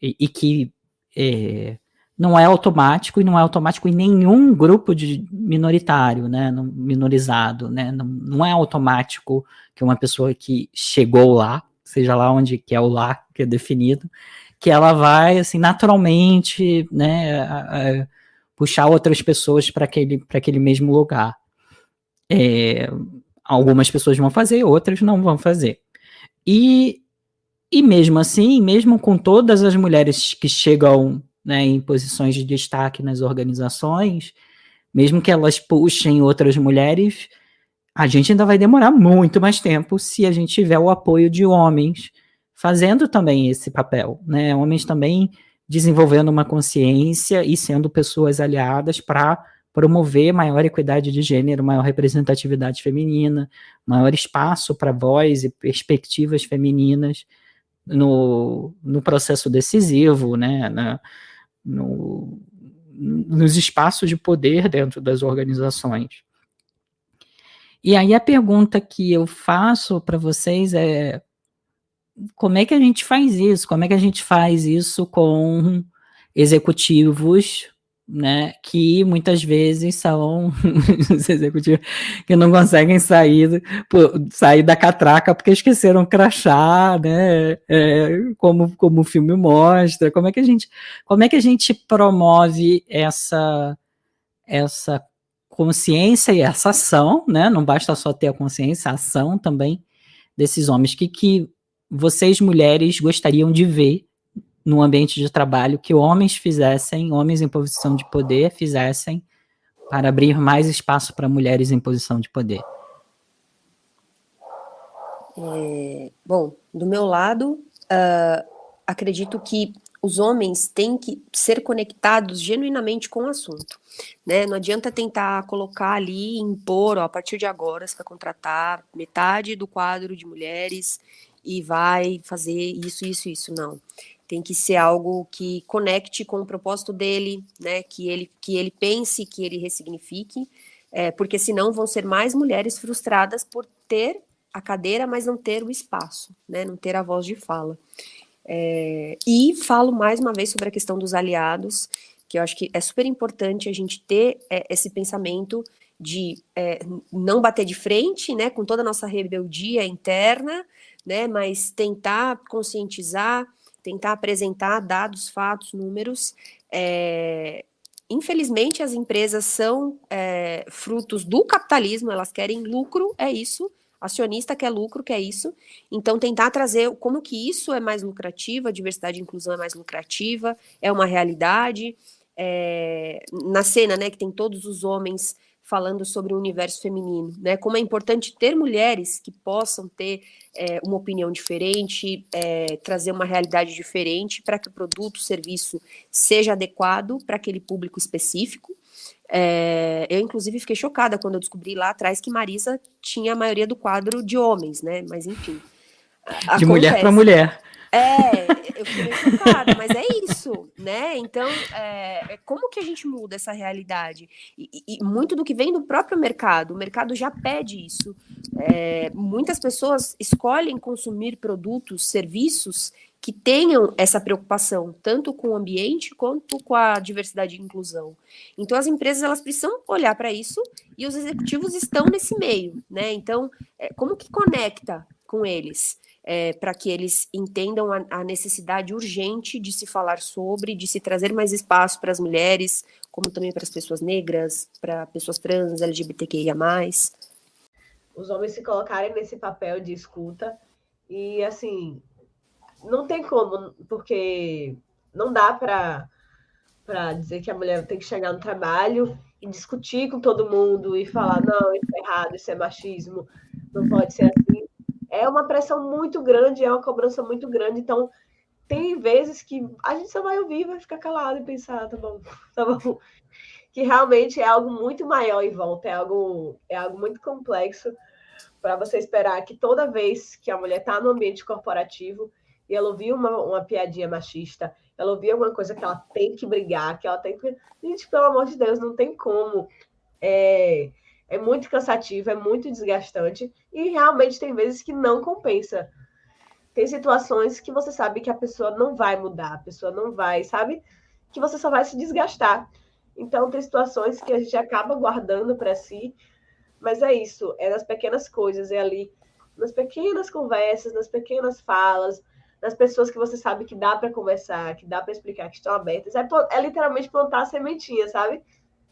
e que não é automático e não é automático em nenhum grupo de minoritário, né? Minorizado, né? Não é automático que uma pessoa que chegou lá, seja lá onde que é o lá que é definido, que ela vai assim naturalmente, né? Puxar outras pessoas para aquele mesmo lugar. Algumas pessoas vão fazer, outras não vão fazer. E mesmo assim, mesmo com todas as mulheres que chegam, né, em posições de destaque nas organizações, mesmo que elas puxem outras mulheres, a gente ainda vai demorar muito mais tempo se a gente tiver o apoio de homens fazendo também esse papel, né? Homens também desenvolvendo uma consciência e sendo pessoas aliadas para promover maior equidade de gênero, maior representatividade feminina, maior espaço para voz e perspectivas femininas no processo decisivo, né? Nos espaços de poder dentro das organizações. E aí a pergunta que eu faço para vocês é como é que a gente faz isso? Como é que a gente faz isso com executivos, né, que muitas vezes são os executivos que não conseguem sair da catraca porque esqueceram o crachá, né, como o filme mostra. Como é que a gente promove essa consciência e essa ação, né? Não basta só ter a consciência, a ação também desses homens que vocês, mulheres, gostariam de ver no ambiente de trabalho que homens em posição de poder fizessem para abrir mais espaço para mulheres em posição de poder? Bom, do meu lado, acredito que os homens têm que ser conectados genuinamente com o assunto, né? Não adianta tentar colocar ali, impor, a partir de agora você vai contratar metade do quadro de mulheres e vai fazer isso, não. Tem que ser algo que conecte com o propósito dele, né? Que ele pense, que ele ressignifique, porque senão vão ser mais mulheres frustradas por ter a cadeira, mas não ter o espaço, né? Não ter a voz de fala. E falo mais uma vez sobre a questão dos aliados, que eu acho que é super importante a gente ter esse pensamento de não bater de frente, né, com toda a nossa rebeldia interna, né, mas tentar conscientizar, tentar apresentar dados, fatos, números, infelizmente, as empresas são frutos do capitalismo, elas querem lucro, é isso. Acionista quer lucro, quer isso. Então, tentar trazer como que isso é mais lucrativo, a diversidade e inclusão é mais lucrativa, é uma realidade. Na cena, né, que tem todos os homens falando sobre o universo feminino, né, como é importante ter mulheres que possam ter uma opinião diferente, trazer uma realidade diferente para que o produto, o serviço seja adequado para aquele público específico. Eu, inclusive, fiquei chocada quando eu descobri lá atrás que Marisa tinha a maioria do quadro de homens, né? Mas, enfim. De mulher para mulher. Eu fiquei meio chocada, mas é isso, né? Então, como que a gente muda essa realidade? E muito do que vem do próprio mercado, o mercado já pede isso. Muitas pessoas escolhem consumir produtos, serviços que tenham essa preocupação, tanto com o ambiente quanto com a diversidade e inclusão. Então, as empresas elas precisam olhar para isso e os executivos estão nesse meio, né? Então, como que conecta com eles? Para que eles entendam a necessidade urgente de se falar sobre, de se trazer mais espaço para as mulheres, como também para as pessoas negras, para pessoas trans, LGBTQIA+. Os homens se colocarem nesse papel de escuta e, assim, não tem como, porque não dá para dizer que a mulher tem que chegar no trabalho e discutir com todo mundo e falar, não, isso é errado, isso é machismo, não pode ser assim. É uma pressão muito grande, é uma cobrança muito grande, então tem vezes que a gente só vai ouvir, vai ficar calado e pensar, tá bom. Que realmente é algo muito maior em volta, é algo muito complexo para você esperar que toda vez que a mulher está no ambiente corporativo e ela ouvir uma piadinha machista, ela ouvir alguma coisa que ela tem que brigar, que ela tem que... Gente, pelo amor de Deus, não tem como. É muito cansativo, é muito desgastante e realmente tem vezes que não compensa. Tem situações que você sabe que a pessoa não vai mudar, a pessoa não vai, sabe? Que você só vai se desgastar. Então, tem situações que a gente acaba guardando para si, mas é isso, é nas pequenas coisas, é ali, nas pequenas conversas, nas pequenas falas, nas pessoas que você sabe que dá para conversar, que dá para explicar, que estão abertas. É literalmente plantar a sementinha, sabe?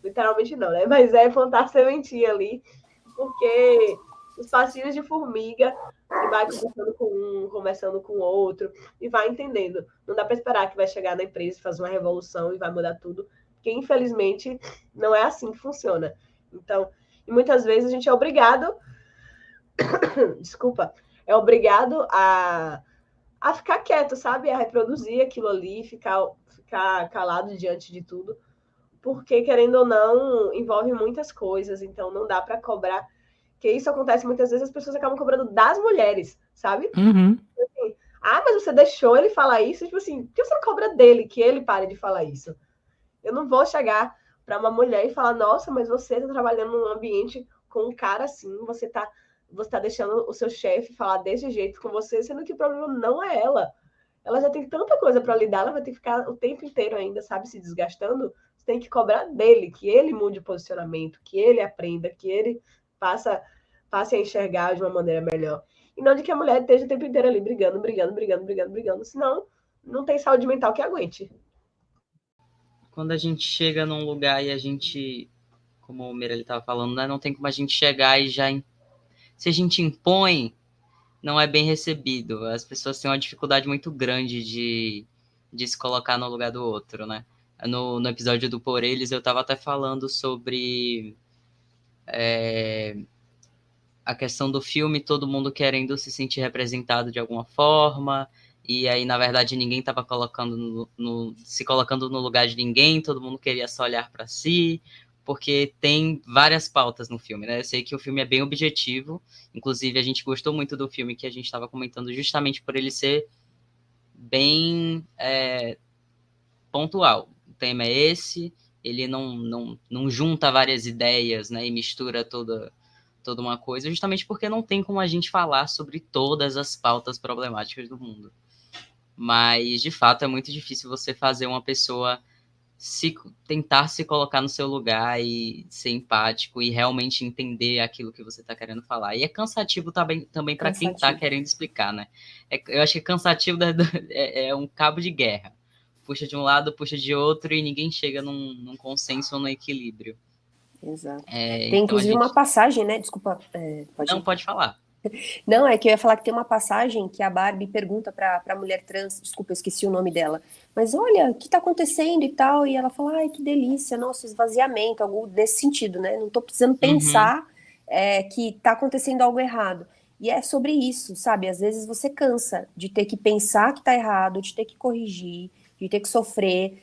Literalmente não, né? Mas é plantar a sementinha ali, porque os passinhos de formiga, você vai conversando com um, conversando com o outro, e vai entendendo. Não dá para esperar que vai chegar na empresa e fazer uma revolução e vai mudar tudo, porque infelizmente não é assim que funciona. Então, e muitas vezes a gente é obrigado, desculpa, é obrigado a ficar quieto, sabe? A reproduzir aquilo ali, ficar calado diante de tudo, porque, querendo ou não, envolve muitas coisas, então não dá para cobrar, que isso acontece muitas vezes, as pessoas acabam cobrando das mulheres, sabe? Uhum. Assim, mas você deixou ele falar isso? Tipo assim, por que você não cobra dele que ele pare de falar isso? Eu não vou chegar para uma mulher e falar, nossa, mas você está trabalhando num ambiente com um cara assim, você tá deixando o seu chefe falar desse jeito com você, sendo que o problema não é ela. Ela já tem tanta coisa para lidar, ela vai ter que ficar o tempo inteiro ainda, sabe, se desgastando. Você tem que cobrar dele, que ele mude o posicionamento, que ele aprenda, que ele passe a enxergar de uma maneira melhor. E não de que a mulher esteja o tempo inteiro ali brigando, senão não tem saúde mental que aguente. Quando a gente chega num lugar e a gente, como o Mirelle estava falando, né, não tem como a gente chegar e já... Se a gente impõe, não é bem recebido. As pessoas têm uma dificuldade muito grande de se colocar no lugar do outro, né? No episódio do Por Eles, eu estava até falando sobre a questão do filme, todo mundo querendo se sentir representado de alguma forma, e aí, na verdade, ninguém estava se colocando no lugar de ninguém, todo mundo queria só olhar para si, porque tem várias pautas no filme, né? Eu sei que o filme é bem objetivo, inclusive a gente gostou muito do filme que a gente estava comentando justamente por ele ser bem pontual. O tema é esse, ele não junta várias ideias, né? E mistura toda uma coisa, justamente porque não tem como a gente falar sobre todas as pautas problemáticas do mundo. Mas, de fato, é muito difícil você fazer uma pessoa tentar se colocar no seu lugar e ser empático e realmente entender aquilo que você está querendo falar. E é cansativo também para quem está querendo explicar, né? Eu acho que cansativo é um cabo de guerra, puxa de um lado, puxa de outro, e ninguém chega num consenso ou num equilíbrio. Exato. Tem Tem inclusive uma passagem, né? Desculpa, pode falar. Não, é que eu ia falar que tem uma passagem que a Barbie pergunta para a mulher trans, desculpa, eu esqueci o nome dela, mas olha, o que está acontecendo e tal, e ela fala, ai, que delícia, nossa, esvaziamento, algo desse sentido, né? Não estou precisando pensar que está acontecendo algo errado. E é sobre isso, sabe? Às vezes você cansa de ter que pensar que está errado, de ter que corrigir, de ter que sofrer.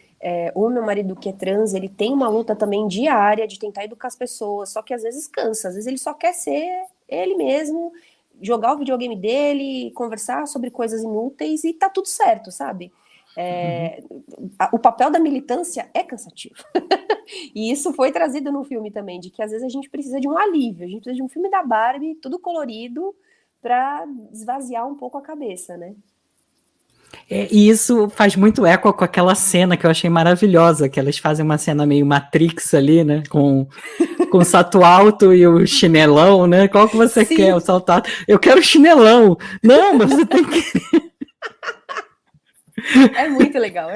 O meu marido que é trans, ele tem uma luta também diária de tentar educar as pessoas, só que às vezes cansa, às vezes ele só quer ser ele mesmo, jogar o videogame dele, conversar sobre coisas inúteis e tá tudo certo, sabe? O papel da militância é cansativo. E isso foi trazido no filme também, de que às vezes a gente precisa de um alívio, a gente precisa de um filme da Barbie, tudo colorido, para esvaziar um pouco a cabeça, né? E isso faz muito eco com aquela cena que eu achei maravilhosa, que elas fazem uma cena meio Matrix ali, né? Com o salto alto e o chinelão, né? Qual que você quer? O salto alto? Eu quero o chinelão. Não, mas você tem que... É muito legal,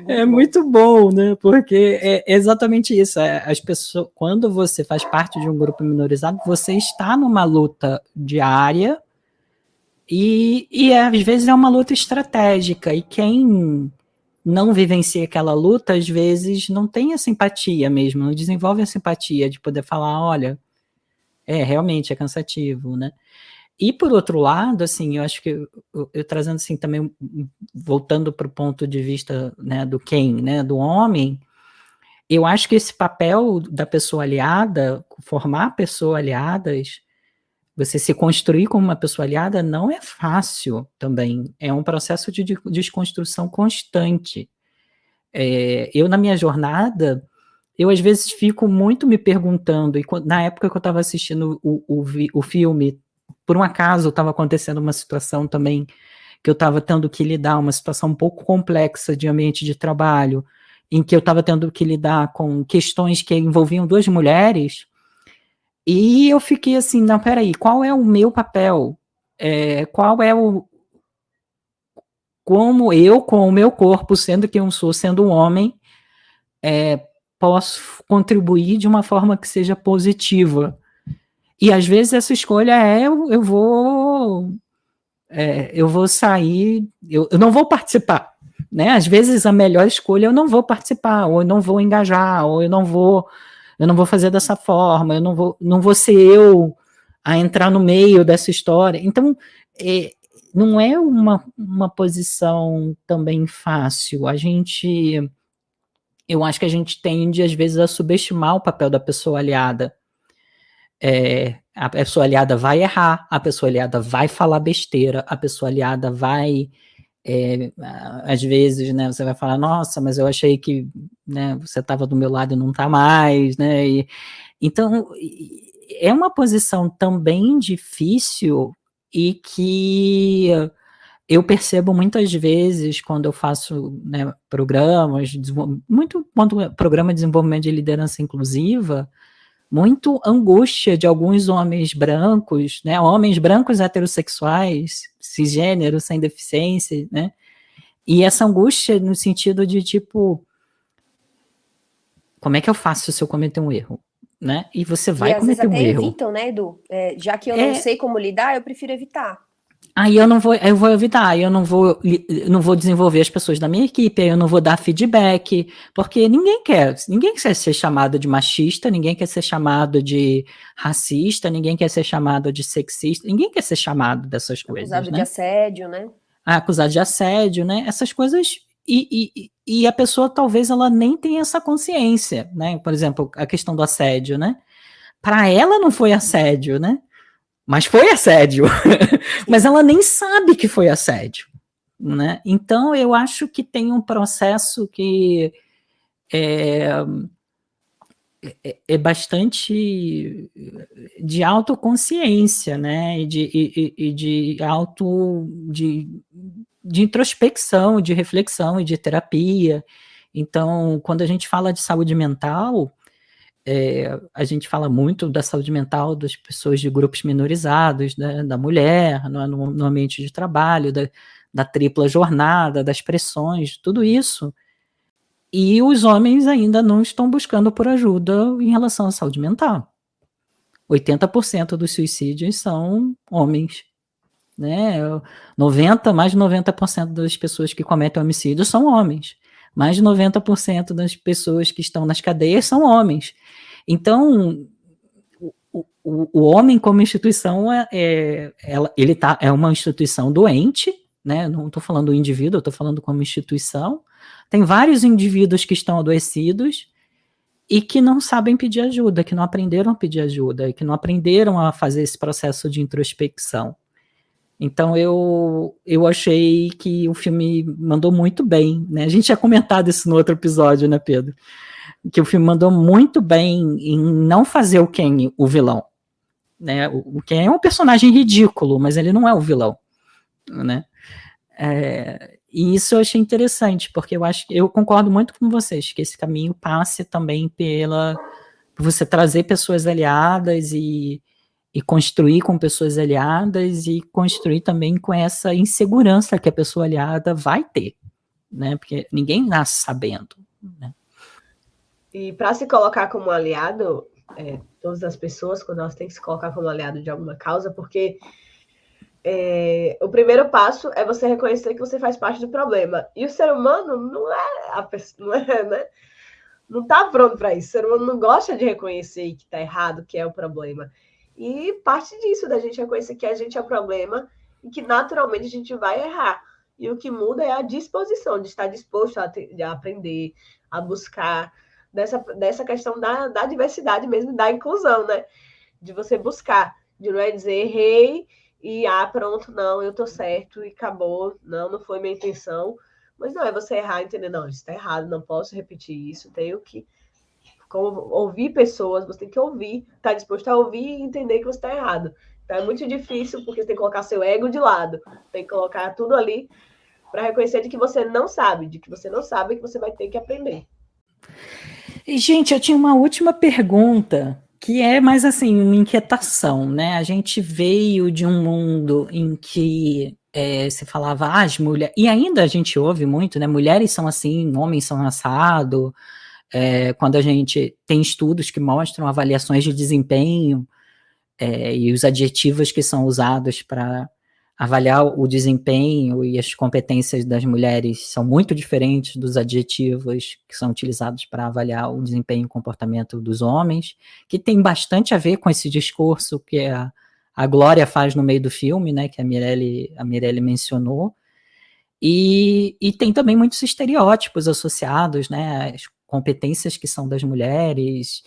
é muito bom, né? Porque é exatamente isso. As pessoas, quando você faz parte de um grupo minorizado, você está numa luta diária e às vezes é uma luta estratégica. E quem não vivencia aquela luta, às vezes não tem a simpatia mesmo, não desenvolve a simpatia de poder falar, olha, realmente é cansativo, né? E por outro lado, assim, eu acho que eu trazendo assim também, voltando para o ponto de vista, né, do Ken, né, do homem, eu acho que esse papel da pessoa aliada, formar pessoas aliadas, você se construir como uma pessoa aliada não é fácil também, é um processo de desconstrução constante. Eu na minha jornada, eu às vezes fico muito me perguntando, e na época que eu estava assistindo o filme, por um acaso estava acontecendo uma situação também que eu estava tendo que lidar, uma situação um pouco complexa de ambiente de trabalho, em que eu estava tendo que lidar com questões que envolviam duas mulheres, e eu fiquei assim, não, peraí, qual é o meu papel? Qual é como eu, com o meu corpo, sendo que eu sou, sendo um homem, posso contribuir de uma forma que seja positiva. E às vezes essa escolha eu vou sair, eu não vou participar, né? Às vezes a melhor escolha eu não vou participar, ou eu não vou engajar, ou eu não vou fazer dessa forma, eu não vou ser eu a entrar no meio dessa história. Então, não é uma posição também fácil. Eu acho que a gente tende, às vezes, a subestimar o papel da pessoa aliada. A pessoa aliada vai errar, a pessoa aliada vai falar besteira, a pessoa aliada vai, às vezes, né, você vai falar, nossa, mas eu achei que, né, você estava do meu lado e não está mais, né, então, é uma posição também difícil e que eu percebo muitas vezes quando eu faço, né, programas, muito programa de desenvolvimento de liderança inclusiva, muito angústia de alguns homens brancos, né, homens brancos heterossexuais, cisgêneros, sem deficiência, né, e essa angústia no sentido de, tipo, como é que eu faço se eu cometer um erro? Né? E você vai cometer um erro. E às vezes até evitam, né, Edu? Já que eu não sei como lidar, eu prefiro evitar. Aí eu vou evitar, eu não vou desenvolver as pessoas da minha equipe, eu não vou dar feedback, porque ninguém quer ser chamado de machista, ninguém quer ser chamado de racista, ninguém quer ser chamado de sexista, ninguém quer ser chamado dessas coisas, acusado, né? De assédio, né? Acusado de assédio, né? Essas coisas, e a pessoa talvez ela nem tenha essa consciência, né? Por exemplo, a questão do assédio, né? Para ela não foi assédio, né? Mas foi assédio, mas ela nem sabe que foi assédio, né? Então, eu acho que tem um processo que é bastante de autoconsciência, né? E de introspecção, de reflexão e de terapia. Então, quando a gente fala de saúde mental, a gente fala muito da saúde mental das pessoas de grupos minorizados, né, da mulher, no ambiente de trabalho, da tripla jornada, das pressões, tudo isso E os homens ainda não estão buscando por ajuda em relação à saúde mental. 80% dos suicídios são homens, né? Mais de 90% das pessoas que cometem homicídio são homens. Mais de 90% das pessoas que estão nas cadeias são homens. Então, o homem como instituição é uma instituição doente, né? Não estou falando do indivíduo, eu estou falando como instituição. Tem vários indivíduos que estão adoecidos e que não sabem pedir ajuda, que não aprenderam a pedir ajuda, que não aprenderam a fazer esse processo de introspecção. Então eu achei que o filme mandou muito bem, né? A gente tinha comentado isso no outro episódio, né, Pedro? Que o filme mandou muito bem em não fazer o Ken o vilão, né? O Ken é um personagem ridículo, mas ele não é o vilão, né? E isso eu achei interessante, porque eu concordo muito com vocês, que esse caminho passe também por você trazer pessoas aliadas e construir com pessoas aliadas e construir também com essa insegurança que a pessoa aliada vai ter, né? Porque ninguém nasce sabendo, né? E para se colocar como aliado, todas as pessoas, quando elas têm que se colocar como aliado de alguma causa, porque o primeiro passo é você reconhecer que você faz parte do problema. E o ser humano não é a pessoa, não é, né? Não está pronto para isso. O ser humano não gosta de reconhecer que está errado, que é o problema. E parte disso, da gente reconhecer que a gente é o problema e que naturalmente a gente vai errar. E o que muda é a disposição, de estar disposto a aprender, a buscar, dessa questão da diversidade mesmo, da inclusão, né? De você buscar, de não é dizer errei e pronto, não, eu tô certo e acabou, não foi minha intenção. Mas não, é você errar e entender, não, isso tá errado, não posso repetir isso, tenho que ouvir pessoas, você tem que ouvir, estar disposto a ouvir e entender que você está errado. Então é muito difícil, porque você tem que colocar seu ego de lado, tem que colocar tudo ali para reconhecer de que você não sabe, e que você vai ter que aprender. E, gente, eu tinha uma última pergunta, que é mais assim, uma inquietação, né? A gente veio de um mundo em que se falava, as mulheres, e ainda a gente ouve muito, né? Mulheres são assim, homens são assado. Quando a gente tem estudos que mostram avaliações de desempenho e os adjetivos que são usados para avaliar o desempenho e as competências das mulheres são muito diferentes dos adjetivos que são utilizados para avaliar o desempenho e comportamento dos homens, que tem bastante a ver com esse discurso que a Glória faz no meio do filme, né, que a Mirelle mencionou, e tem também muitos estereótipos associados, né, às competências que são das mulheres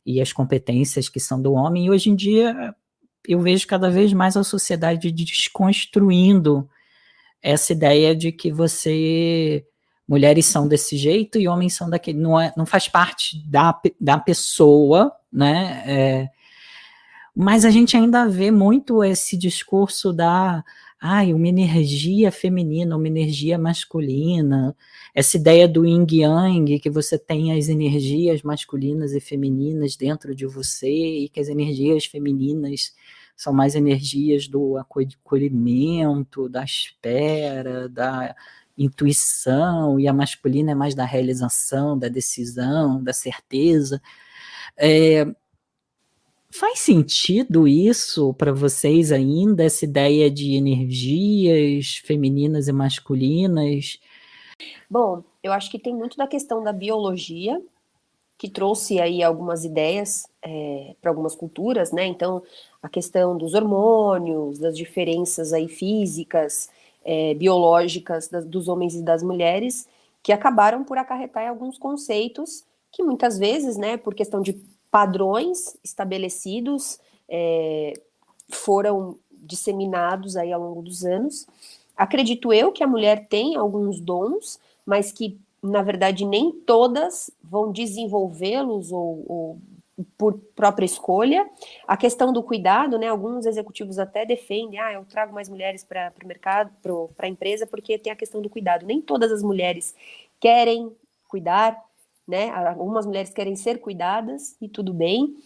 e as competências que são do homem, e hoje em dia eu vejo cada vez mais a sociedade desconstruindo essa ideia de que mulheres são desse jeito e homens são daquele, não faz parte da pessoa, né? Mas a gente ainda vê muito esse discurso uma energia feminina, uma energia masculina, essa ideia do yin yang, que você tem as energias masculinas e femininas dentro de você, e que as energias femininas são mais energias do acolhimento, da espera, da intuição, e a masculina é mais da realização, da decisão, da certeza. Faz sentido isso para vocês ainda, essa ideia de energias femininas e masculinas? Bom, eu acho que tem muito da questão da biologia, que trouxe aí algumas ideias para algumas culturas, né? Então, a questão dos hormônios, das diferenças aí físicas, biológicas dos homens e das mulheres, que acabaram por acarretar em alguns conceitos que muitas vezes, né, por questão de padrões estabelecidos, foram disseminados aí ao longo dos anos. Acredito eu que a mulher tem alguns dons, mas que, na verdade, nem todas vão desenvolvê-los ou por própria escolha. A questão do cuidado, né? Alguns executivos até defendem, eu trago mais mulheres para o mercado, para a empresa, porque tem a questão do cuidado. Nem todas as mulheres querem cuidar, né? Algumas mulheres querem ser cuidadas e tudo bem.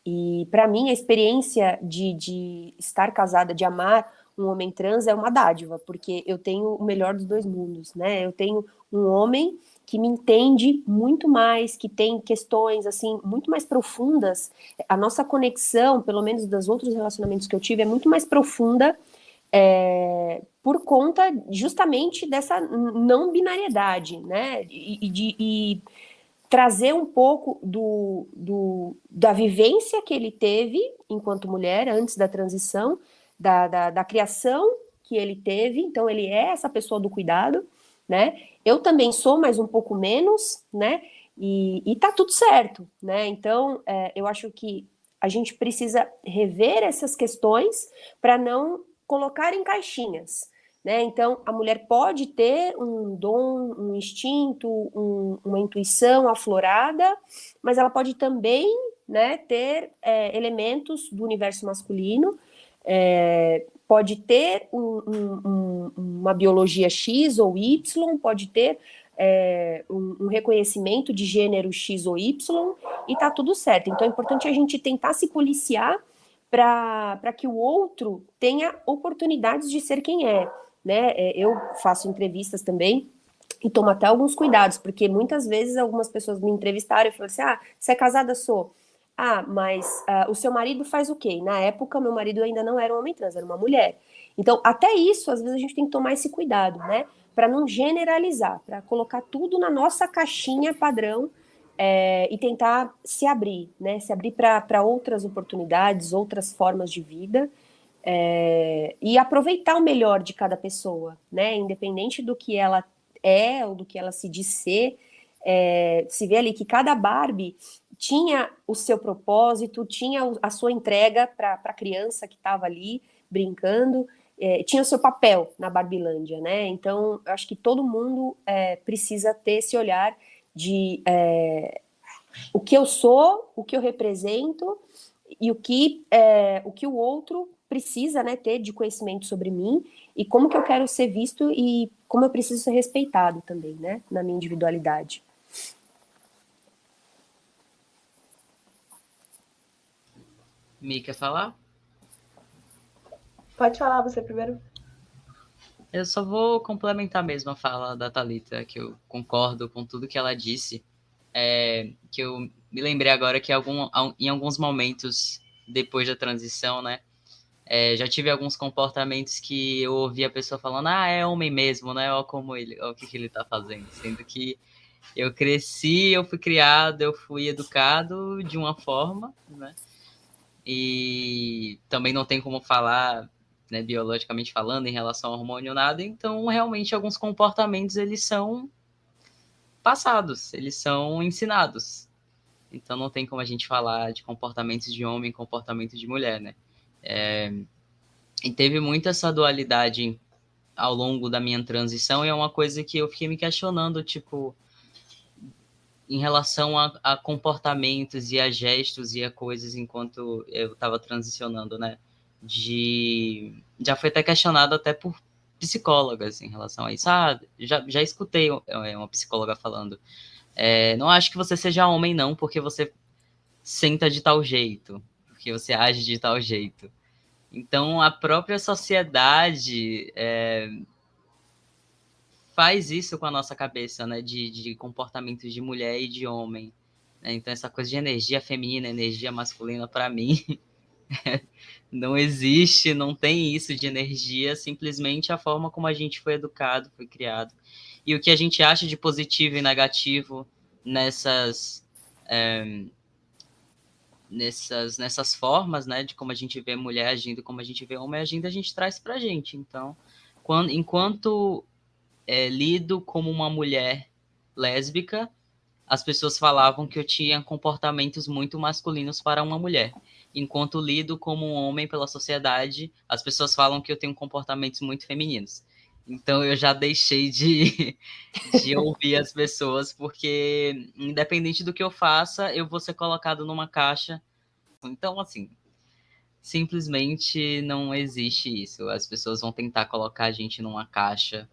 E para mim a experiência de estar casada, de amar um homem trans é uma dádiva, porque eu tenho o melhor dos dois mundos, né? Eu tenho um homem que me entende muito mais, que tem questões assim muito mais profundas. A nossa conexão, pelo menos dos outros relacionamentos que eu tive, é muito mais profunda por conta justamente dessa não binariedade, né? E trazer um pouco da vivência que ele teve enquanto mulher antes da transição, da criação que ele teve. Então ele é essa pessoa do cuidado, né? Eu também sou, mas um pouco menos, né? E tá tudo certo, né? Então, eu acho que a gente precisa rever essas questões para não colocar em caixinhas, né? Então, a mulher pode ter um dom, um instinto, uma intuição aflorada, mas ela pode também, né, ter elementos do universo masculino, pode ter uma biologia X ou Y, pode ter um reconhecimento de gênero X ou Y, e tá tudo certo. Então é importante a gente tentar se policiar para que o outro tenha oportunidades de ser quem é, né? Eu faço entrevistas também e tomo até alguns cuidados, porque muitas vezes algumas pessoas me entrevistaram e falaram assim: ah, você é casada? Sou. Ah, mas o seu marido faz o quê? Na época, meu marido ainda não era um homem trans, era uma mulher. Então, até isso, às vezes a gente tem que tomar esse cuidado, né? Para não generalizar, para colocar tudo na nossa caixinha padrão e tentar se abrir, né? Se abrir para outras oportunidades, outras formas de vida. E aproveitar o melhor de cada pessoa, né? Independente do que ela é ou do que ela se diz ser, se vê ali que cada Barbie tinha o seu propósito, tinha a sua entrega para a criança que estava ali brincando, tinha o seu papel na Barbilândia, né? Então, eu acho que todo mundo precisa ter esse olhar de o que eu sou, o que eu represento e o que o outro precisa, né, ter de conhecimento sobre mim e como que eu quero ser visto e como eu preciso ser respeitado também, né, na minha individualidade. Mi, quer falar? Pode falar você primeiro. Eu só vou complementar mesmo a fala da Thalita, que eu concordo com tudo que ela disse. Que eu me lembrei agora que em alguns momentos depois da transição, né, já tive alguns comportamentos que eu ouvi a pessoa falando: ah, é homem mesmo, né? Olha como ele, olha o que ele tá fazendo. Sendo que eu cresci, eu fui criado, eu fui educado de uma forma, né? E também não tem como falar, né, biologicamente falando, em relação ao hormônio, nada. Então, realmente, alguns comportamentos, eles são passados, eles são ensinados. Então, não tem como a gente falar de comportamentos de homem e comportamento de mulher, né? E teve muita essa dualidade ao longo da minha transição, e é uma coisa que eu fiquei me questionando, tipo, em relação a comportamentos e a gestos e a coisas enquanto eu estava transicionando, né? Já foi até questionado até por psicólogas em relação a isso. Ah, já escutei uma psicóloga falando: não acho que você seja homem, não, porque você senta de tal jeito, porque você age de tal jeito. Então, a própria sociedade faz isso com a nossa cabeça, né? De comportamentos de mulher e de homem. Né? Então, essa coisa de energia feminina, energia masculina, para mim, não existe, não tem isso de energia, simplesmente a forma como a gente foi educado, foi criado. E o que a gente acha de positivo e negativo nessas formas, né, de como a gente vê mulher agindo, como a gente vê homem agindo, a gente traz pra gente. Então, enquanto lido como uma mulher lésbica, as pessoas falavam que eu tinha comportamentos muito masculinos para uma mulher. Enquanto lido como um homem pela sociedade, as pessoas falam que eu tenho comportamentos muito femininos. Então eu já deixei de ouvir as pessoas, porque independente do que eu faça, eu vou ser colocado numa caixa. Então, assim, simplesmente não existe isso. As pessoas vão tentar colocar a gente numa caixa,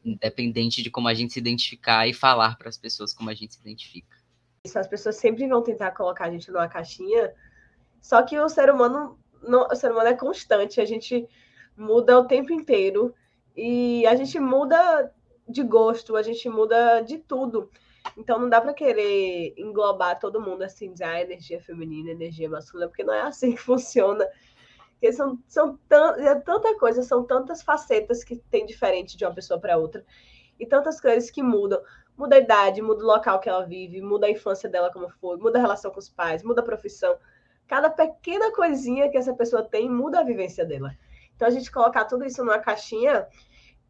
independente de como a gente se identificar, e falar para as pessoas como a gente se identifica. Isso, as pessoas sempre vão tentar colocar a gente numa caixinha, só que o ser humano é constante, a gente muda o tempo inteiro e a gente muda de gosto, a gente muda de tudo. Então não dá para querer englobar todo mundo assim, dizer energia feminina, energia masculina, porque não é assim que funciona. Porque é tanta coisa, são tantas facetas que tem diferente de uma pessoa para outra. E tantas coisas que mudam. Muda a idade, muda o local que ela vive, muda a infância dela como foi, muda a relação com os pais, muda a profissão. Cada pequena coisinha que essa pessoa tem muda a vivência dela. Então a gente colocar tudo isso numa caixinha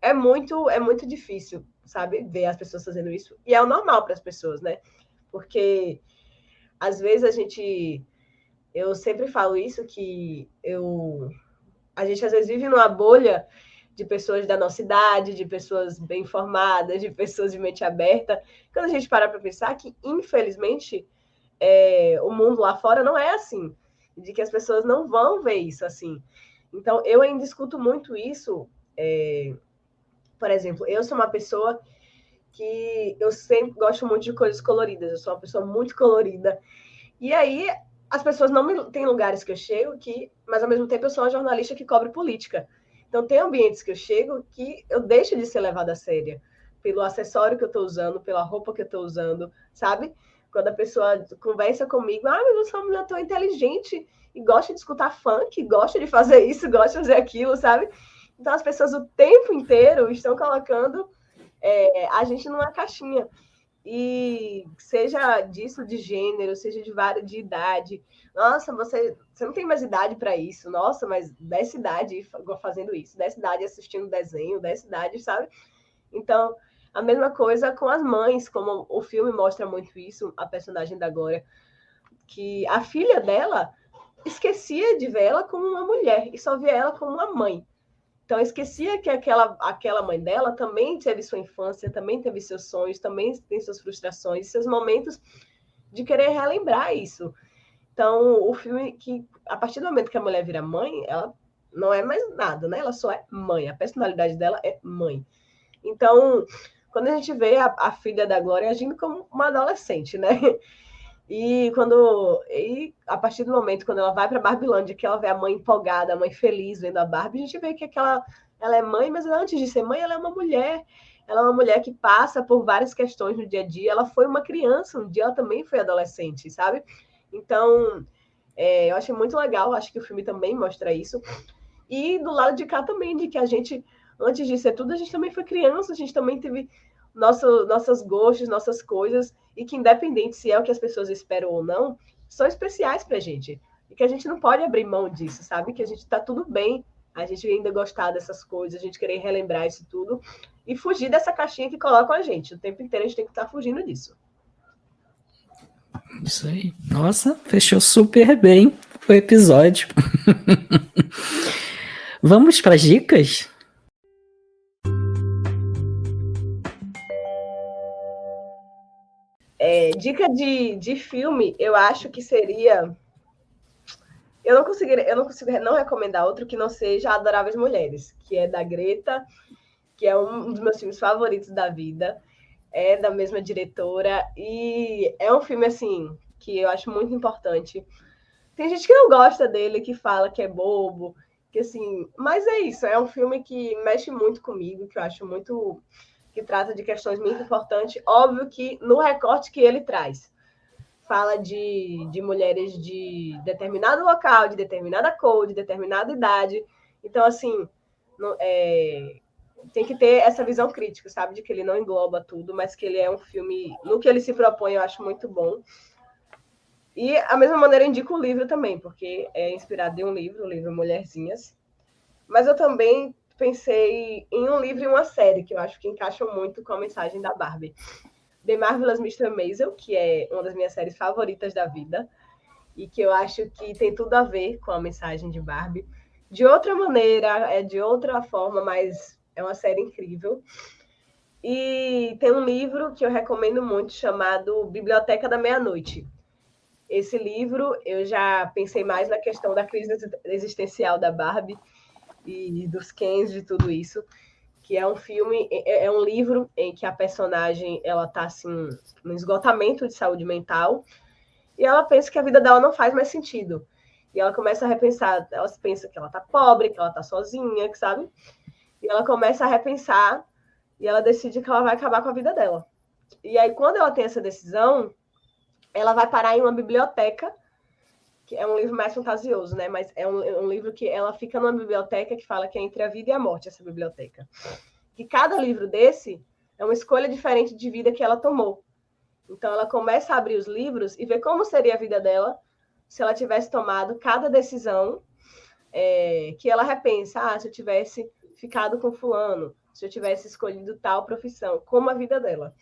é muito difícil, sabe? Ver as pessoas fazendo isso. E é o normal para as pessoas, né? Porque às vezes eu sempre falo isso, que a gente às vezes vive numa bolha de pessoas da nossa idade, de pessoas bem informadas, de pessoas de mente aberta. Quando a gente para pensar que, infelizmente, o mundo lá fora não é assim, de que as pessoas não vão ver isso assim. Então, eu ainda escuto muito isso. Por exemplo, eu sou uma pessoa que eu sempre gosto muito de coisas coloridas, eu sou uma pessoa muito colorida. E aí, as pessoas não me... Tem lugares que eu chego que, mas ao mesmo tempo eu sou uma jornalista que cobre política. Então, tem ambientes que eu chego que eu deixo de ser levada a sério pelo acessório que eu estou usando, pela roupa que eu estou usando, sabe? Quando a pessoa conversa comigo, mas você é uma mulher tão inteligente e gosta de escutar funk, gosta de fazer isso, gosta de fazer aquilo, sabe? Então, as pessoas o tempo inteiro estão colocando a gente numa caixinha. E seja disso de gênero, seja de idade. Nossa, você não tem mais idade para isso. Nossa, mas dessa idade fazendo isso, dessa idade assistindo desenho, dessa idade, sabe? Então, a mesma coisa com as mães, como o filme mostra muito isso, a personagem da Glória, que a filha dela esquecia de ver ela como uma mulher e só via ela como uma mãe. Então, eu esquecia que aquela mãe dela também teve sua infância, também teve seus sonhos, também tem suas frustrações, seus momentos de querer relembrar isso. Então, o filme, que a partir do momento que a mulher vira mãe, ela não é mais nada, né? Ela só é mãe. A personalidade dela é mãe. Então, quando a gente vê a filha da Glória agindo como uma adolescente, né? E a partir do momento quando ela vai para Barbilândia, que ela vê a mãe empolgada, a mãe feliz vendo a Barbie, a gente vê que ela é mãe, mas antes de ser mãe, ela é uma mulher. Ela é uma mulher que passa por várias questões no dia a dia. Ela foi uma criança, um dia ela também foi adolescente, sabe? Então, eu acho muito legal, acho que o filme também mostra isso. E do lado de cá também, de que a gente, antes de ser tudo, a gente também foi criança, a gente também teve nossos gostos, nossas coisas, e que independente se é o que as pessoas esperam ou não, são especiais pra gente. E que a gente não pode abrir mão disso, sabe? Que a gente tá tudo bem, a gente ainda gostar dessas coisas, a gente querer relembrar isso tudo, e fugir dessa caixinha que colocam a gente. O tempo inteiro a gente tem que estar fugindo disso. Isso aí. Nossa, fechou super bem o episódio. Vamos para as dicas? Dica de filme, eu acho que seria... Eu não consigo não recomendar outro que não seja Adoráveis Mulheres, que é da Greta, que é um dos meus filmes favoritos da vida. É da mesma diretora, e é um filme, assim, que eu acho muito importante. Tem gente que não gosta dele, que fala que é bobo, que assim... Mas é isso, é um filme que mexe muito comigo, que eu acho muito... que trata de questões muito importantes. Óbvio que no recorte que ele traz. Fala de mulheres de determinado local, de determinada cor, de determinada idade. Então, assim... tem que ter essa visão crítica, sabe? De que ele não engloba tudo, mas que ele é um filme... No que ele se propõe, eu acho muito bom. E, da mesma maneira, eu indico o livro também, porque é inspirado em um livro, o livro Mulherzinhas. Mas eu também pensei em um livro e uma série, que eu acho que encaixam muito com a mensagem da Barbie. The Marvelous Mr. Maisel, que é uma das minhas séries favoritas da vida, e que eu acho que tem tudo a ver com a mensagem de Barbie. De outra maneira, de outra forma, mas... é uma série incrível. E tem um livro que eu recomendo muito, chamado Biblioteca da Meia-Noite. Esse livro, eu já pensei mais na questão da crise existencial da Barbie e dos Kens, de tudo isso, que é um livro em que a personagem, ela tá, assim, no esgotamento de saúde mental, e ela pensa que a vida dela não faz mais sentido. E ela começa a repensar, ela pensa que ela tá pobre, que ela tá sozinha, que sabe? E ela começa a repensar e ela decide que ela vai acabar com a vida dela. E aí, quando ela tem essa decisão, ela vai parar em uma biblioteca, que é um livro mais fantasioso, né? Mas é um livro que ela fica numa biblioteca que fala que é entre a vida e a morte, essa biblioteca. Que cada livro desse é uma escolha diferente de vida que ela tomou. Então, ela começa a abrir os livros e ver como seria a vida dela se ela tivesse tomado cada decisão que ela repensa. Se eu tivesse ficado com fulano, se eu tivesse escolhido tal profissão, como a vida dela.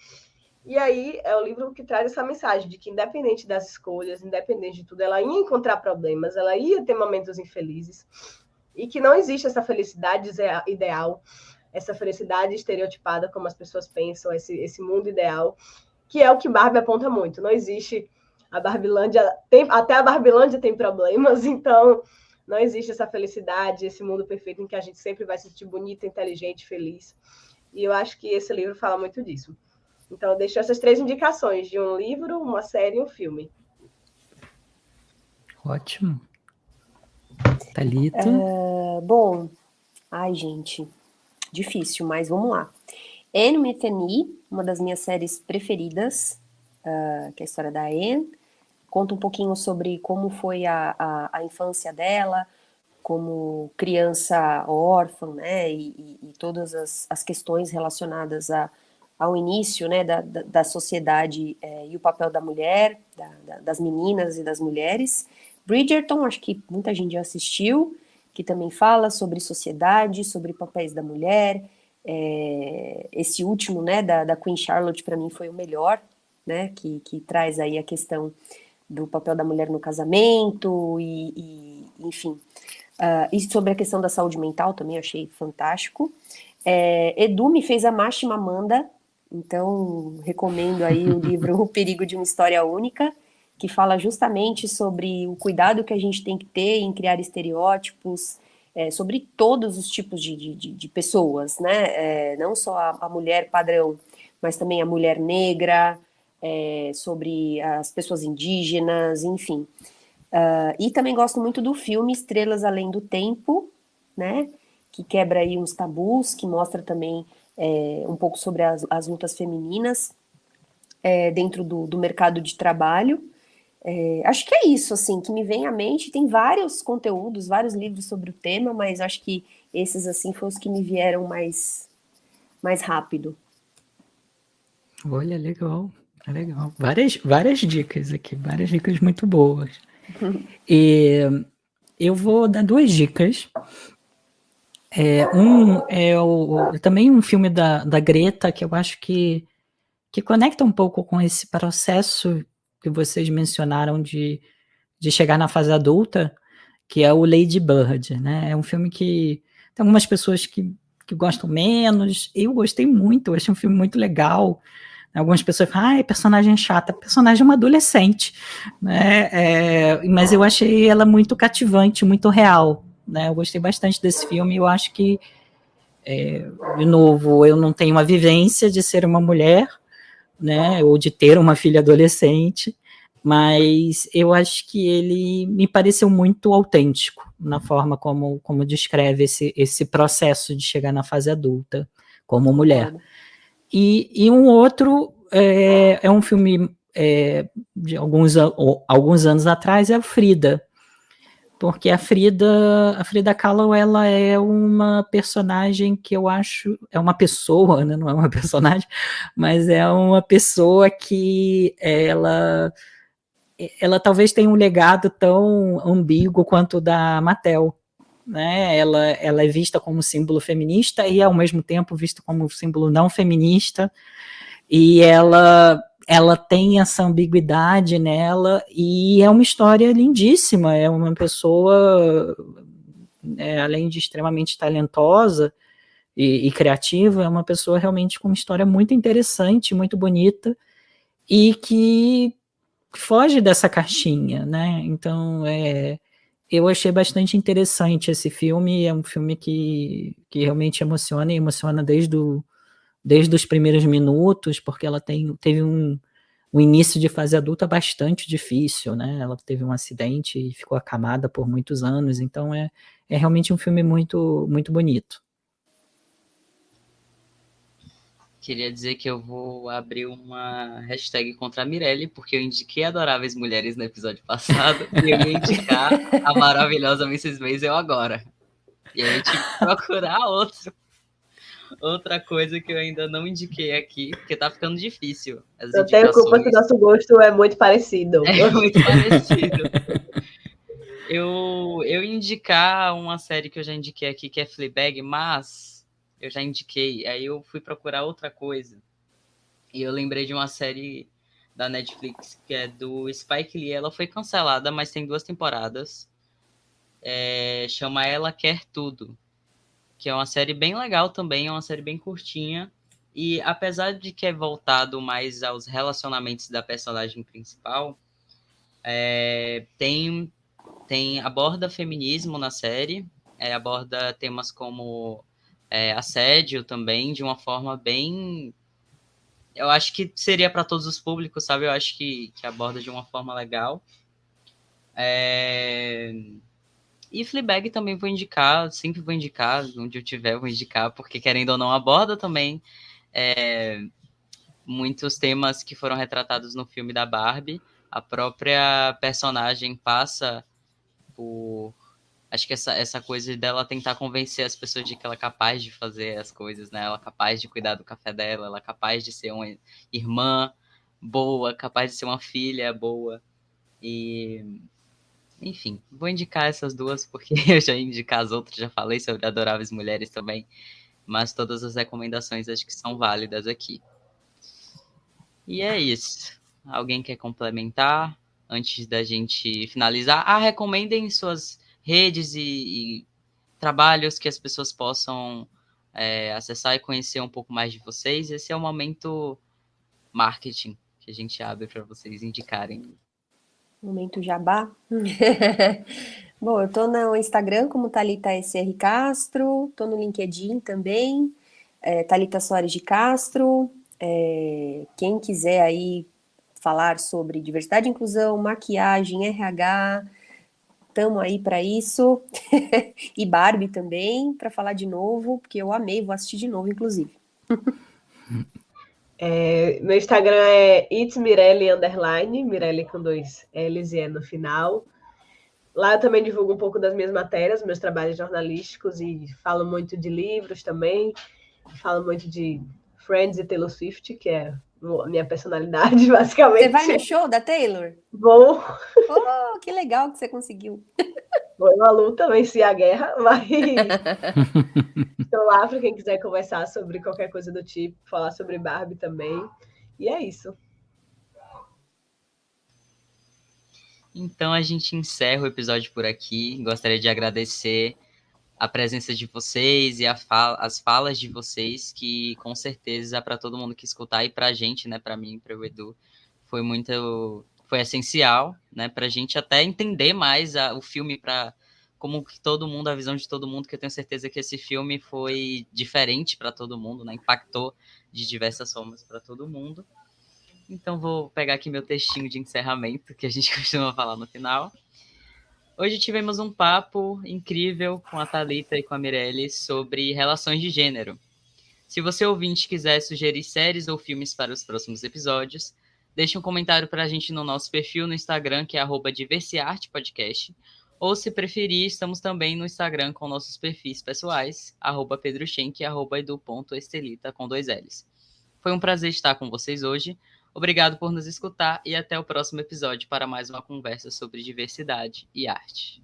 E aí é o livro que traz essa mensagem de que, independente das escolhas, independente de tudo, ela ia encontrar problemas, ela ia ter momentos infelizes, e que não existe essa felicidade ideal, essa felicidade estereotipada como as pessoas pensam, esse mundo ideal, que é o que Barbie aponta muito. Não existe a Barbilândia, até a Barbilândia tem problemas, então não existe essa felicidade, esse mundo perfeito em que a gente sempre vai se sentir bonita, inteligente, feliz. E eu acho que esse livro fala muito disso. Então, eu deixo essas 3 indicações, de um livro, uma série e um filme. Ótimo. Thalita? Bom, ai, gente, difícil, mas vamos lá. Anne with an E, uma das minhas séries preferidas, que é a história da Anne. Conta um pouquinho sobre como foi a infância dela, como criança órfã, né, e todas as questões relacionadas ao início, né, da sociedade e o papel da mulher, das meninas e das mulheres. Bridgerton, acho que muita gente já assistiu, que também fala sobre sociedade, sobre papéis da mulher. Esse último, né, da Queen Charlotte, para mim foi o melhor, né, que traz aí a questão do papel da mulher no casamento enfim. E sobre a questão da saúde mental também eu achei fantástico. Edu me fez a Máxima Amanda, então recomendo aí o livro O Perigo de uma História Única, que fala justamente sobre o cuidado que a gente tem que ter em criar estereótipos, sobre todos os tipos de pessoas, né? Não só a mulher padrão, mas também a mulher negra, sobre as pessoas indígenas, enfim. E também gosto muito do filme Estrelas Além do Tempo, né? Que quebra aí uns tabus, que mostra também um pouco sobre as lutas femininas dentro do mercado de trabalho. Acho que é isso, assim, que me vem à mente. Tem vários conteúdos, vários livros sobre o tema, mas acho que esses, assim, foram os que me vieram mais rápido. Olha, legal. Legal. Várias dicas aqui, várias dicas muito boas. E eu vou dar 2 dicas. Também um filme da Greta, que eu acho que conecta um pouco com esse processo que vocês mencionaram de chegar na fase adulta, que é o Lady Bird, né? É um filme que tem algumas pessoas que gostam menos. Eu gostei muito, eu achei um filme muito legal. Algumas pessoas falam, personagem chata. Personagem é uma adolescente, né? Mas eu achei ela muito cativante, muito real, né? Eu gostei bastante desse filme. Eu acho que, de novo, eu não tenho uma vivência de ser uma mulher, né? Ou de ter uma filha adolescente, mas eu acho que ele me pareceu muito autêntico na forma como descreve esse processo de chegar na fase adulta como mulher. E um outro é um filme de alguns anos atrás, é o Frida, porque a Frida Kahlo, ela é uma personagem que eu acho, é uma pessoa, né? Não é uma personagem, mas é uma pessoa que ela talvez tenha um legado tão ambíguo quanto o da Mattel, né? Ela é vista como símbolo feminista e, ao mesmo tempo, vista como símbolo não feminista, e ela tem essa ambiguidade nela, e é uma história lindíssima. É uma pessoa, além de extremamente talentosa e criativa, é uma pessoa realmente com uma história muito interessante, muito bonita, e que foge dessa caixinha, né? Então, eu achei bastante interessante esse filme. É um filme que realmente emociona, e emociona desde os primeiros minutos, porque ela teve um início de fase adulta bastante difícil, né? Ela teve um acidente e ficou acamada por muitos anos, então é realmente um filme muito, muito bonito. Queria dizer que eu vou abrir uma hashtag contra a Mirelle, porque eu indiquei Adoráveis Mulheres no episódio passado, e eu ia indicar a maravilhosa Mrs. Maisel agora. E aí eu tive que procurar outra coisa que eu ainda não indiquei aqui, porque tá ficando difícil as Eu tenho culpa que indicações. nosso gosto é muito parecido. É muito parecido. Eu ia indicar uma série que eu já indiquei aqui, que é Fleabag, mas eu já indiquei, aí eu fui procurar outra coisa. E eu lembrei de uma série da Netflix que é do Spike Lee. Ela foi cancelada, mas tem 2 temporadas. Chama Ela Quer Tudo, que é uma série bem legal também, é uma série bem curtinha. E apesar de que é voltado mais aos relacionamentos da personagem principal, aborda feminismo na série, aborda temas como assédio também, de uma forma bem... Eu acho que seria para todos os públicos, sabe? Eu acho que aborda de uma forma legal. E Fleabag também vou indicar, sempre vou indicar, onde eu tiver vou indicar, porque querendo ou não aborda também muitos temas que foram retratados no filme da Barbie. A própria personagem passa por... Acho que essa coisa dela tentar convencer as pessoas de que ela é capaz de fazer as coisas, né? Ela é capaz de cuidar do café dela, ela é capaz de ser uma irmã boa, capaz de ser uma filha boa. E, enfim, vou indicar essas duas, porque eu já indiquei as outras, já falei sobre Adoráveis Mulheres também, mas todas as recomendações acho que são válidas aqui. E é isso. Alguém quer complementar antes da gente finalizar? Recomendem suas redes e trabalhos que as pessoas possam acessar e conhecer um pouco mais de vocês. Esse é o momento marketing que a gente abre para vocês indicarem. Momento jabá. Bom, eu tô no Instagram como Thalita SR Castro, tô no LinkedIn também, Thalita Soares de Castro. Quem quiser aí falar sobre diversidade e inclusão, maquiagem, RH, estamos aí para isso. E Barbie também, para falar de novo, porque eu amei, vou assistir de novo, inclusive. Meu Instagram é itsmirelli_, Mirelli com 2 L's e E no final. Lá eu também divulgo um pouco das minhas matérias, meus trabalhos jornalísticos, e falo muito de livros também, falo muito de Friends e Taylor Swift, que é a minha personalidade, basicamente. Você vai no show da Taylor? Vou. Oh, que legal que você conseguiu. Foi uma luta, venci a guerra, mas estou lá para quem quiser conversar sobre qualquer coisa do tipo, falar sobre Barbie também. E é isso. Então a gente encerra o episódio por aqui. Gostaria de agradecer a presença de vocês e as falas de vocês, que com certeza para todo mundo que escutar e para a gente, né, para mim, para o Edu, foi essencial, né, para a gente até entender mais o filme, para como que todo mundo, a visão de todo mundo, que eu tenho certeza que esse filme foi diferente para todo mundo, né, impactou de diversas formas para todo mundo. Então vou pegar aqui meu textinho de encerramento, que a gente costuma falar no final. Hoje tivemos um papo incrível com a Thalita e com a Mirelle sobre relações de gênero. Se você ouvinte quiser sugerir séries ou filmes para os próximos episódios, deixe um comentário para a gente no nosso perfil no Instagram, que é @diversiartepodcast, ou se preferir, estamos também no Instagram com nossos perfis pessoais, @pedroschenck e @edu.estelita com 2 L's. Foi um prazer estar com vocês hoje. Obrigado por nos escutar e até o próximo episódio para mais uma conversa sobre diversidade e arte.